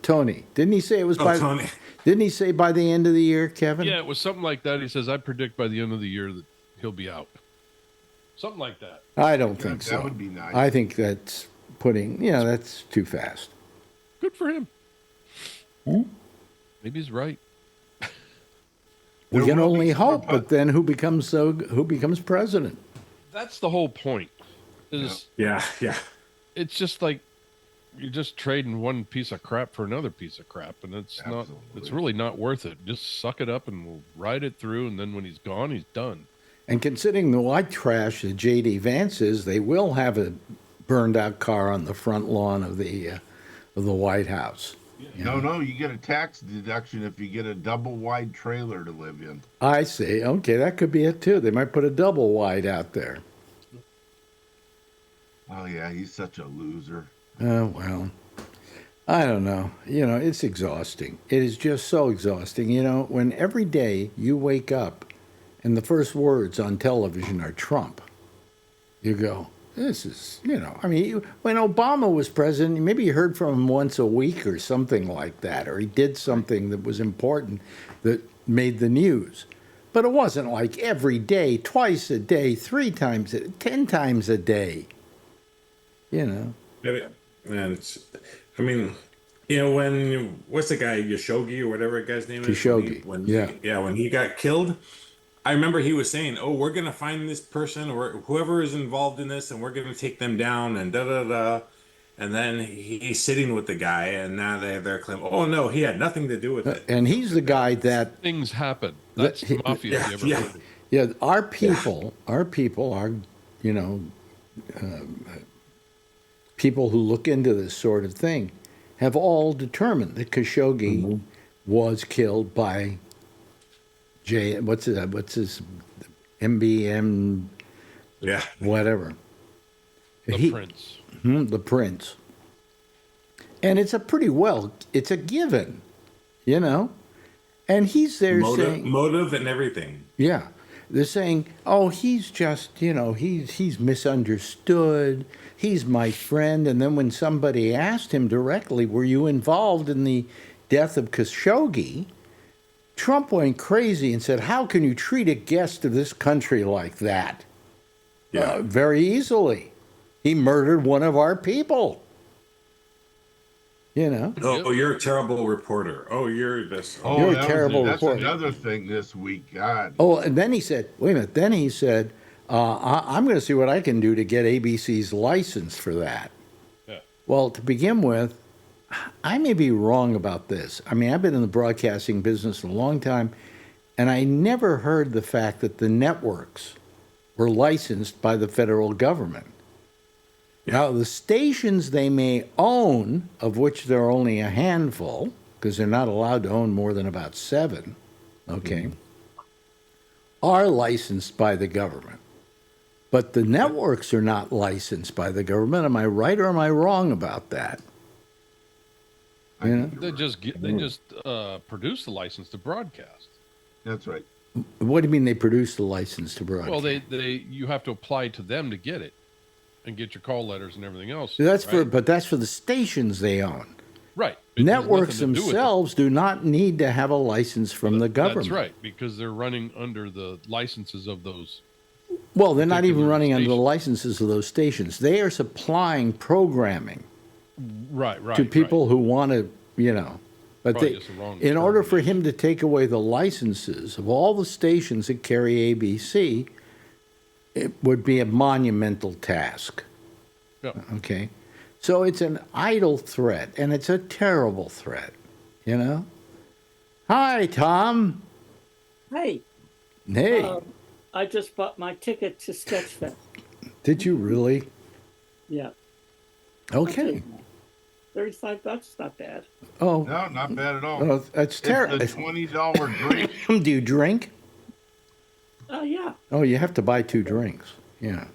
B: Tony. Didn't he say it was
E: Oh,
B: by
E: Tony.
B: Didn't he say by the end of the year, Kevin?
H: Yeah, it was something like that. He says, I predict by the end of the year that he'll be out. Something like that.
B: I don't think so.
F: That would be nice.
B: I think that's that's too fast.
H: Good for him. Maybe he's right.
B: We
F: There
B: can
F: will be
B: only
F: some
B: hope,
F: Repu-
B: but then who becomes president?
H: That's the whole point. Is
E: Yeah, yeah.
H: it's just like you're just trading one piece of crap for another piece of crap, and it's
F: Absolutely.
H: really not worth it. Just suck it up and we'll ride it through, and then when he's gone, he's done.
B: And considering the white trash that J.D. Vance is, they will have a burned out car on the front lawn of the White House.
F: No, you get a tax deduction if you get a double wide trailer to live in.
B: I see. Okay, that could be it too. They might put a double wide out there.
F: Oh yeah, he's such a loser.
B: Oh, well, I don't know. It's exhausting. It is just so exhausting. When every day you wake up and the first words on television are Trump, you go, this is, when Obama was president, maybe you heard from him once a week or something like that, or he did something that was important that made the news. But it wasn't like every day, twice a day, 3 times, 10 times a day.
E: And when what's the guy Khashoggi or whatever the guy's name is?
B: Khashoggi,
E: When he got killed, I remember he was saying, "Oh, we're gonna find this person or whoever is involved in this, and we're gonna take them down." And da da da. And then he's sitting with the guy, and now they're claiming, "Oh no, he had nothing to do with it."
B: And he's the guy that
H: Things happen. That's mafia. If you ever heard it.
B: our people are, people who look into this sort of thing have all determined that Khashoggi was killed by what's his MBM,
E: Yeah.
B: whatever.
H: The Prince.
B: The Prince. And it's a given, And he's there saying
E: motive and everything.
B: yeah. They're saying, oh, he's just, he's misunderstood. He's my friend. And then when somebody asked him directly, were you involved in the death of Khashoggi? Trump went crazy and said, how can you treat a guest of this country like that?
E: Yeah.
B: Very easily. He murdered one of our people.
E: Oh, you're a terrible reporter. Oh, you're this.
F: Oh,
B: You're a
F: that was
B: terrible
F: That's
B: reporter.
F: another thing this week. God.
B: Oh, and then he said, wait a minute. Then he said, I'm going to see what I can do to get ABC's license for that.
H: Yeah.
B: Well, to begin with, I may be wrong about this. I mean, I've been in the broadcasting business a long time, and I never heard the fact that the networks were licensed by the federal government. Now, the stations they may own, of which there are only a handful, because they're not allowed to own more than about 7, okay, are licensed by the government. But the networks are not licensed by the government. Am I right or am I wrong about that?
H: They just produce the license to broadcast.
F: That's right.
B: What do you mean they produce the license to broadcast?
H: Well, you have to apply to them to get it, and get your call letters and everything else.
B: That's
H: right?
B: but that's for the stations they own.
H: Right. It has
B: Networks
H: nothing to do with it.
B: themselves do not need to have a license from the government.
H: That's right, because they're running under the licenses of those.
B: Well, they're not even
H: particular
B: running under the
H: stations.
B: licenses of those stations. They are supplying programming
H: Right.
B: to people who want to, But
H: Probably just the wrong
B: in order for
H: term.
B: him to take away the licenses of all the stations that carry ABC, it would be a monumental task.
H: Yeah.
B: Okay? So it's an idle threat, and it's a terrible threat, Hi, Tom.
I: Hey,
B: Hey,
I: I just bought my ticket to Sketchfest.
B: did you really?
I: Yeah,
B: Okay.
I: $35, not bad.
B: Oh,
F: No, not bad at all.
B: oh that's
F: It's
B: terrible.
F: the $20 drink.
B: Do you drink?
I: Oh, yeah,
B: Oh, you have to buy 2 drinks. Yeah.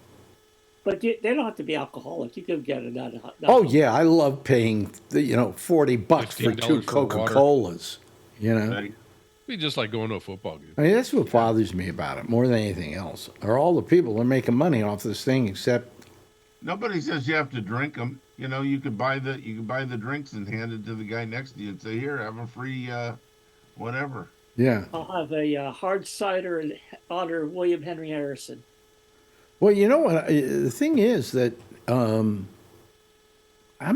I: but they don't have to be alcoholic. You can get it out of.
B: Oh, yeah. I love paying, $40 for
H: $15
B: 2
H: for water.
B: Coca-Colas.
F: Buddy.
H: Be just like going to a football game.
B: I mean, that's what bothers me about it more than anything else. Are all the people that are making money off this thing except
F: Nobody says you have to drink them. You know, you could buy the drinks and hand it to the guy next to you and say, "Here, have a free whatever."
B: Yeah.
I: I'll have a hard cider in honor of William Henry Harrison.
B: Well, you know what? The thing is that I'm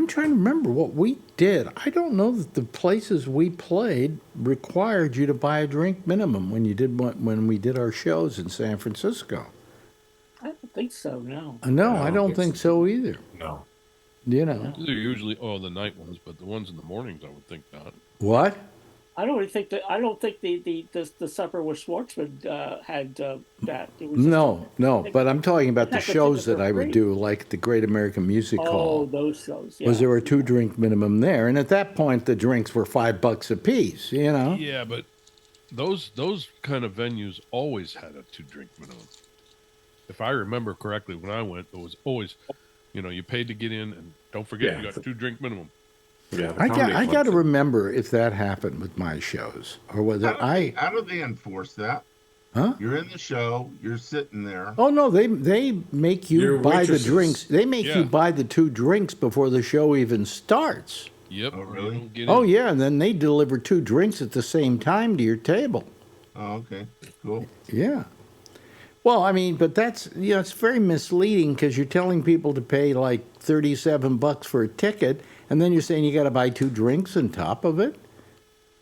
B: trying to remember what we did. I don't know that the places we played required you to buy a drink minimum when we did our shows in San Francisco.
I: I don't think so. No.
B: No, I don't think so either.
A: No.
B: You know
H: They're usually the night ones, but the ones in the mornings, I would think not.
B: what?
I: I don't think the supper with Schwartzman had that. It was
B: No. But I'm talking about the
I: Heck, I think
B: shows
I: they're
B: that I would
I: free.
B: do, like the Great American Music
I: Oh,
B: Hall.
I: those shows. Yeah.
B: Was there a 2-drink minimum there, and at that point the drinks were $5 a piece. You know.
H: Yeah, but those kind of venues always had a 2-drink minimum. If I remember correctly, when I went, it was always, you paid to get in, and don't forget you got 2-drink minimum.
E: Yeah, the
B: I
E: comedy
B: got
E: clubs
B: to
E: are-
B: remember if that happened with my shows, or whether
F: How do they enforce that?
B: Huh?
F: You're in the show. You're sitting there.
B: Oh no, they make you
E: Your
B: buy the
E: waitresses.
B: drinks. They make
H: Yeah.
B: you buy the 2 drinks before the show even starts.
H: Yep.
F: Oh,
H: or you
F: really?
H: don't get
B: Oh
H: in.
B: yeah, and then they deliver 2 drinks at the same time to your table.
F: Oh, okay, cool.
B: Yeah. Well, I mean, but that's it's very misleading because you're telling people to pay like $37 for a ticket, and then you're saying you got to buy 2 drinks on top of it,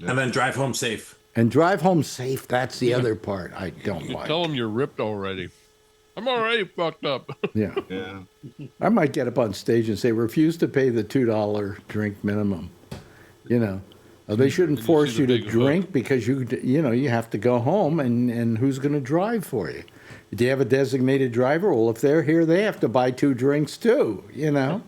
E: and then drive home safe.
B: and drive home safe. That's the other part I don't
H: You
B: like.
H: tell them you're ripped already. I'm already fucked up.
B: Yeah.
F: Yeah.
B: I might get up on stage and say, refuse to pay the $2 drink minimum. You know, they shouldn't
H: And you
B: force
H: see
B: you
H: the
B: to
H: big
B: drink because you have to go home, and who's going to drive for you? Do you have a designated driver? Well, if they're here, they have to buy 2 drinks too, you know?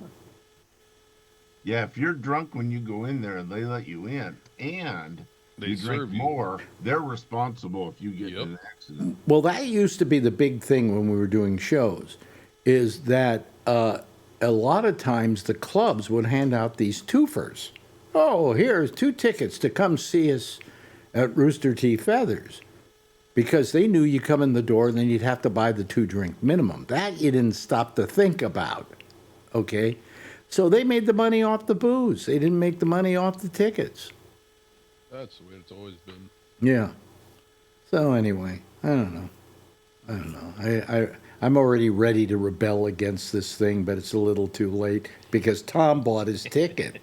F: Yeah, if you're drunk when you go in there and they let you in and
H: They
F: you drink
H: serve you.
F: more, they're responsible if you get
H: Yep.
F: in an accident.
B: Well, that used to be the big thing when we were doing shows, is that a lot of times the clubs would hand out these twofers. Oh, here's 2 tickets to come see us at Rooster T. Feathers. Because they knew you come in the door and then you'd have to buy the 2-drink minimum. That you didn't stop to think about, okay? So they made the money off the booze. They didn't make the money off the tickets.
H: That's the way it's always been.
B: Yeah. So anyway, I don't know. I'm already ready to rebel against this thing, but it's a little too late because Tom bought his ticket.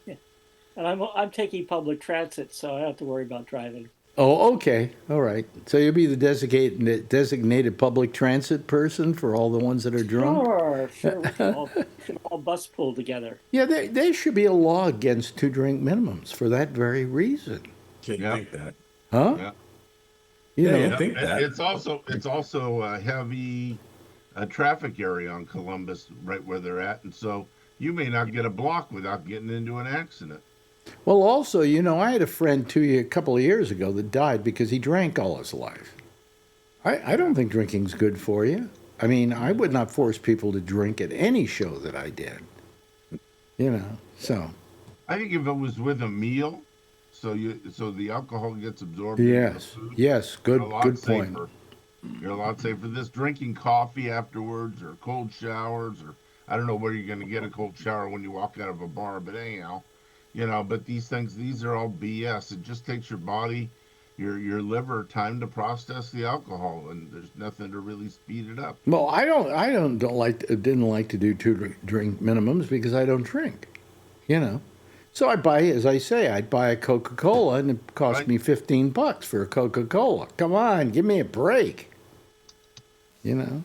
I: And I'm taking public transit, so I don't have to worry about driving.
B: Oh, okay. All right. So you'll be the designated public transit person for all the ones that are drunk?
I: Sure. We can all bus pool together.
B: Yeah, there should be a law against 2-drink minimums for that very reason.
E: Can't
F: Yeah.
E: think that.
B: Huh?
F: Yeah.
B: You
E: Yeah,
B: know,
E: yeah. think that.
F: It's also a heavy traffic area on Columbus, right where they're at, and so you may not get a block without getting into an accident.
B: Well, also, I had a friend a couple of years ago that died because he drank all his life. I don't think drinking's good for you. I mean, I would not force people to drink at any show that I did. So.
F: I think if it was with a meal, so the alcohol gets absorbed. into the
B: Yes,
F: food,
B: yes,
F: you're a lot
B: good point.
F: safer. You're a lot safer. This drinking coffee afterwards or cold showers, or I don't know where you're going to get a cold shower when you walk out of a bar, but anyhow, but these are all BS. It just takes your body, your liver time to process the alcohol, and there's nothing to really speed it up.
B: Well, didn't like to do 2-drink minimums because I don't drink, So I'd buy a Coca-Cola, and it cost
F: Right.
B: me $15 for a Coca-Cola. Come on, give me a break.
F: Yeah,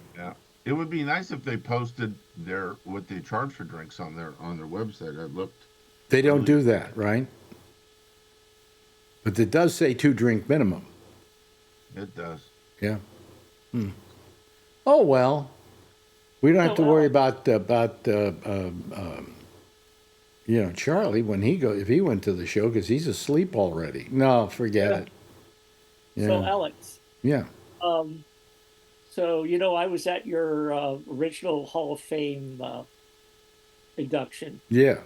F: it would be nice if they posted what they charge for drinks on their website. I looked.
B: They don't do that, right? But it does say 2-drink minimum.
F: It does.
B: Yeah. Oh well, we don't have to worry about Charlie when if he went to the show because he's asleep already. No, forget it. Yeah.
I: So, Alex,
B: Yeah.
I: so I was at your original Hall of Fame induction.
B: Yeah.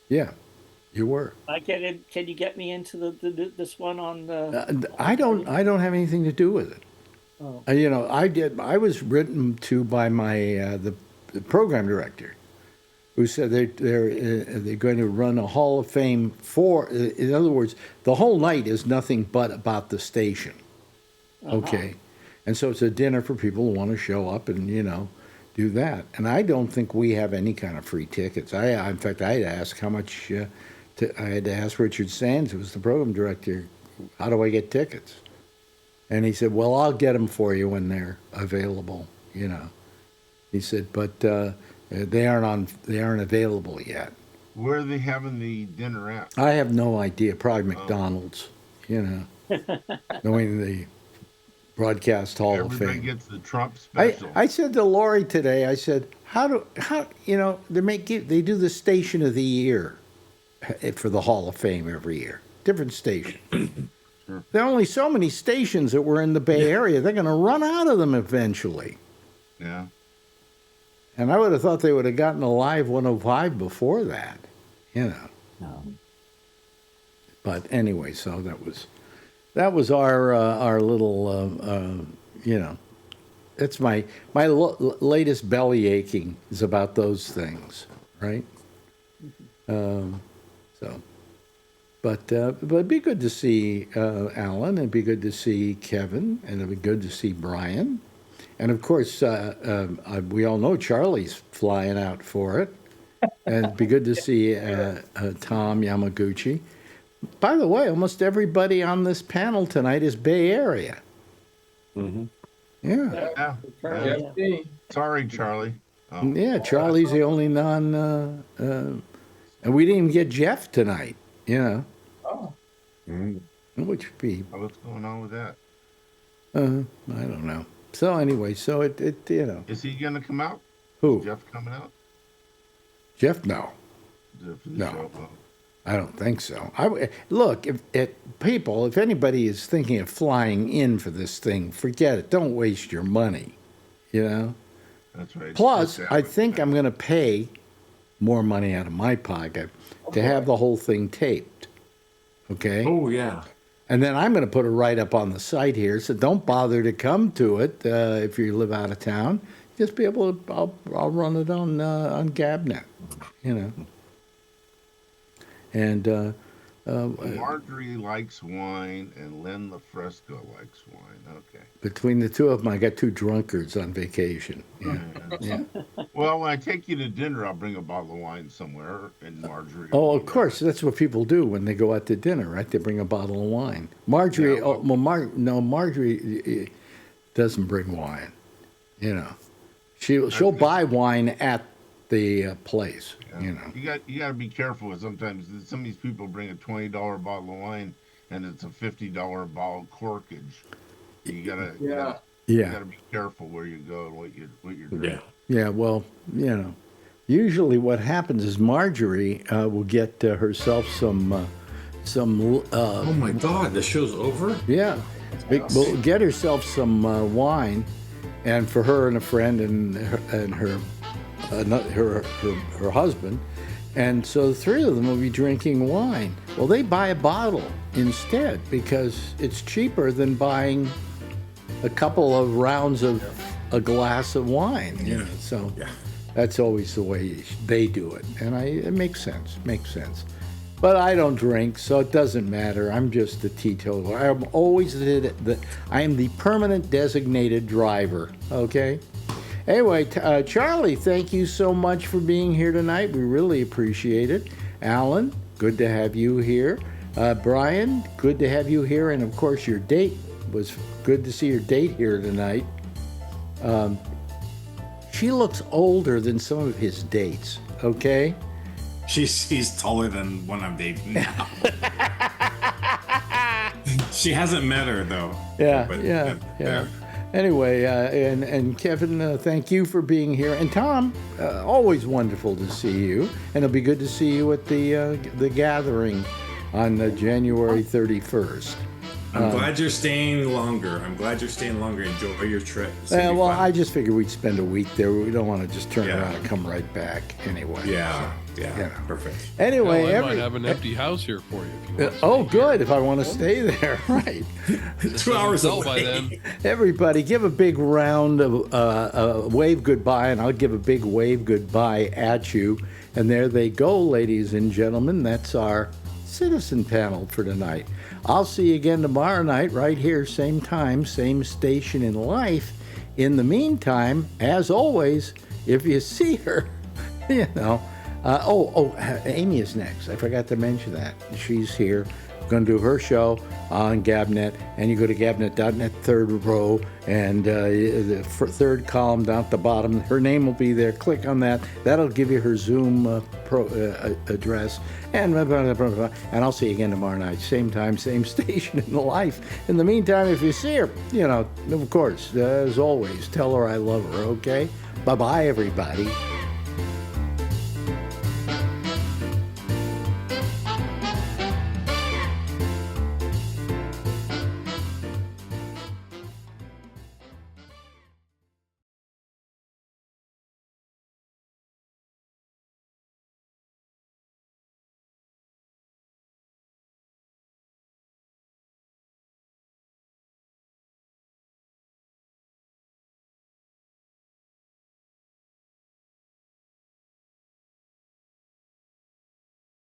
B: Yeah. You were.
I: I get in. Can you get me into this one on the?
B: I don't have anything to do with it.
I: Oh.
B: I was written to by my program director, who said they're going to run a Hall of Fame for. In other words, the whole night is nothing but about the station. Okay, and so it's a dinner for people who want to show up and do that. And I don't think we have any kind of free tickets. In fact, I had to ask how much. I had to ask Richard Sands, who was the program director, how do I get tickets? And he said, well, I'll get them for you when they're available. He said, but they aren't available yet.
F: Where are they having the dinner at?
B: I have no idea. Probably McDonald's. Knowing the Broadcast Hall of Fame.
F: Everybody gets the Trump special.
B: I said to Lori today, I said, how they do the Station of the Year for the Hall of Fame every year. Different station.
F: Sure.
B: There are only so many stations that were in the Bay Area. They're going to run out of them eventually.
F: Yeah.
B: And I would have thought they would have gotten a Live 105 before that.
I: No.
B: But anyway, so that was our little it's my latest belly aching is about those things, right? But it'd be good to see Alan. It'd be good to see Kevin, and it'd be good to see Brian, and of course we all know Charlie's flying out for it, and it'd be good to see Tom Yamaguchi. By the way, almost everybody on this panel tonight is Bay Area.
H: Mm-hmm.
B: Yeah.
G: Yeah.
F: Sorry, Charlie. Oh.
B: Yeah, Charlie's the only and we didn't even get Jeff tonight,
G: Oh.
B: which would be,
F: What's going on with that?
B: I don't know. So anyway, so it
F: Is he going to come out?
B: Who?
F: Is Jeff coming out?
B: Jeff? No,
F: For the
B: No.
F: show? Oh.
B: I don't think so. Look, if anybody is thinking of flying in for this thing, forget it. Don't waste your money,
F: That's right.
B: Plus,
F: It's
B: I think I'm going to pay more money out of my pocket to have the whole thing taped. Okay?
E: Oh yeah.
B: And then I'm going to put a write-up on the site here, so don't bother to come to it if you live out of town. Just be able to, I'll run it on Gabnet, And
F: Marjorie likes wine and Len LaFresco likes wine. Okay.
B: between the two of them, I got two drunkards on vacation. Yeah.
F: Well, when I take you to dinner, I'll bring a bottle of wine somewhere, and Marjorie.
B: Oh,
F: will
B: of course. That's what people do when they go out to dinner, right? They bring a bottle of wine. Marjorie,
F: Yeah, well-
B: Marjorie doesn't bring wine. She'll buy wine at the place.
F: You got to be careful. Sometimes some of these people bring a $20 bottle of wine, and it's a $50 bottle corkage. You gotta be careful where you go and what you're drinking.
B: Yeah. Well, usually what happens is Marjorie will get herself some.
E: Oh my God, the show's over.
B: Yeah, will get herself some wine, and for her and a friend and her husband, and so the three of them will be drinking wine. Well, they buy a bottle instead because it's cheaper than buying a couple of rounds of a glass of wine. So that's always the way they do it, and it makes sense. But I don't drink, so it doesn't matter. I'm just a teetotaler. I'm always I am the permanent designated driver. Okay. Anyway, Charlie, thank you so much for being here tonight. We really appreciate it. Alan, good to have you here. Brian, good to have you here. And of course, your date was good to see your date here tonight. She looks older than some of his dates, okay?
E: She's taller than one I'm dating now. She hasn't met her though.
B: Yeah. Anyway, and Kevin, thank you for being here. And Tom, always wonderful to see you. And it'll be good to see you at the gathering on January 31st.
E: I'm glad you're staying longer. Enjoy your trip.
B: Well, I just figured we'd spend a week there. We don't want to just turn around and come right back anyway.
E: Yeah. Yeah, perfect.
B: Anyway,
H: Hell, I might have an empty house here for you if you want to
B: oh,
H: stay here.
B: good. If I want to stay there, right.
E: 2 hours
H: Sell by
E: away.
H: then.
B: Everybody, give a big round of wave goodbye, and I'll give a big wave goodbye at you. And there they go, ladies and gentlemen. That's our citizen panel for tonight. I'll see you again tomorrow night, right here, same time, same station in life. In the meantime, as always, if you see her, you know. Amy is next. I forgot to mention that. She's here. Going to do her show on Gabnet, and you go to gabnet.net, third row, and the third column down at the bottom. Her name will be there. Click on that. That'll give you her Zoom address, and I'll see you again tomorrow night, same time, same station in life. In the meantime, if you see her, you know, of course, as always, tell her I love her. Okay, bye bye, everybody.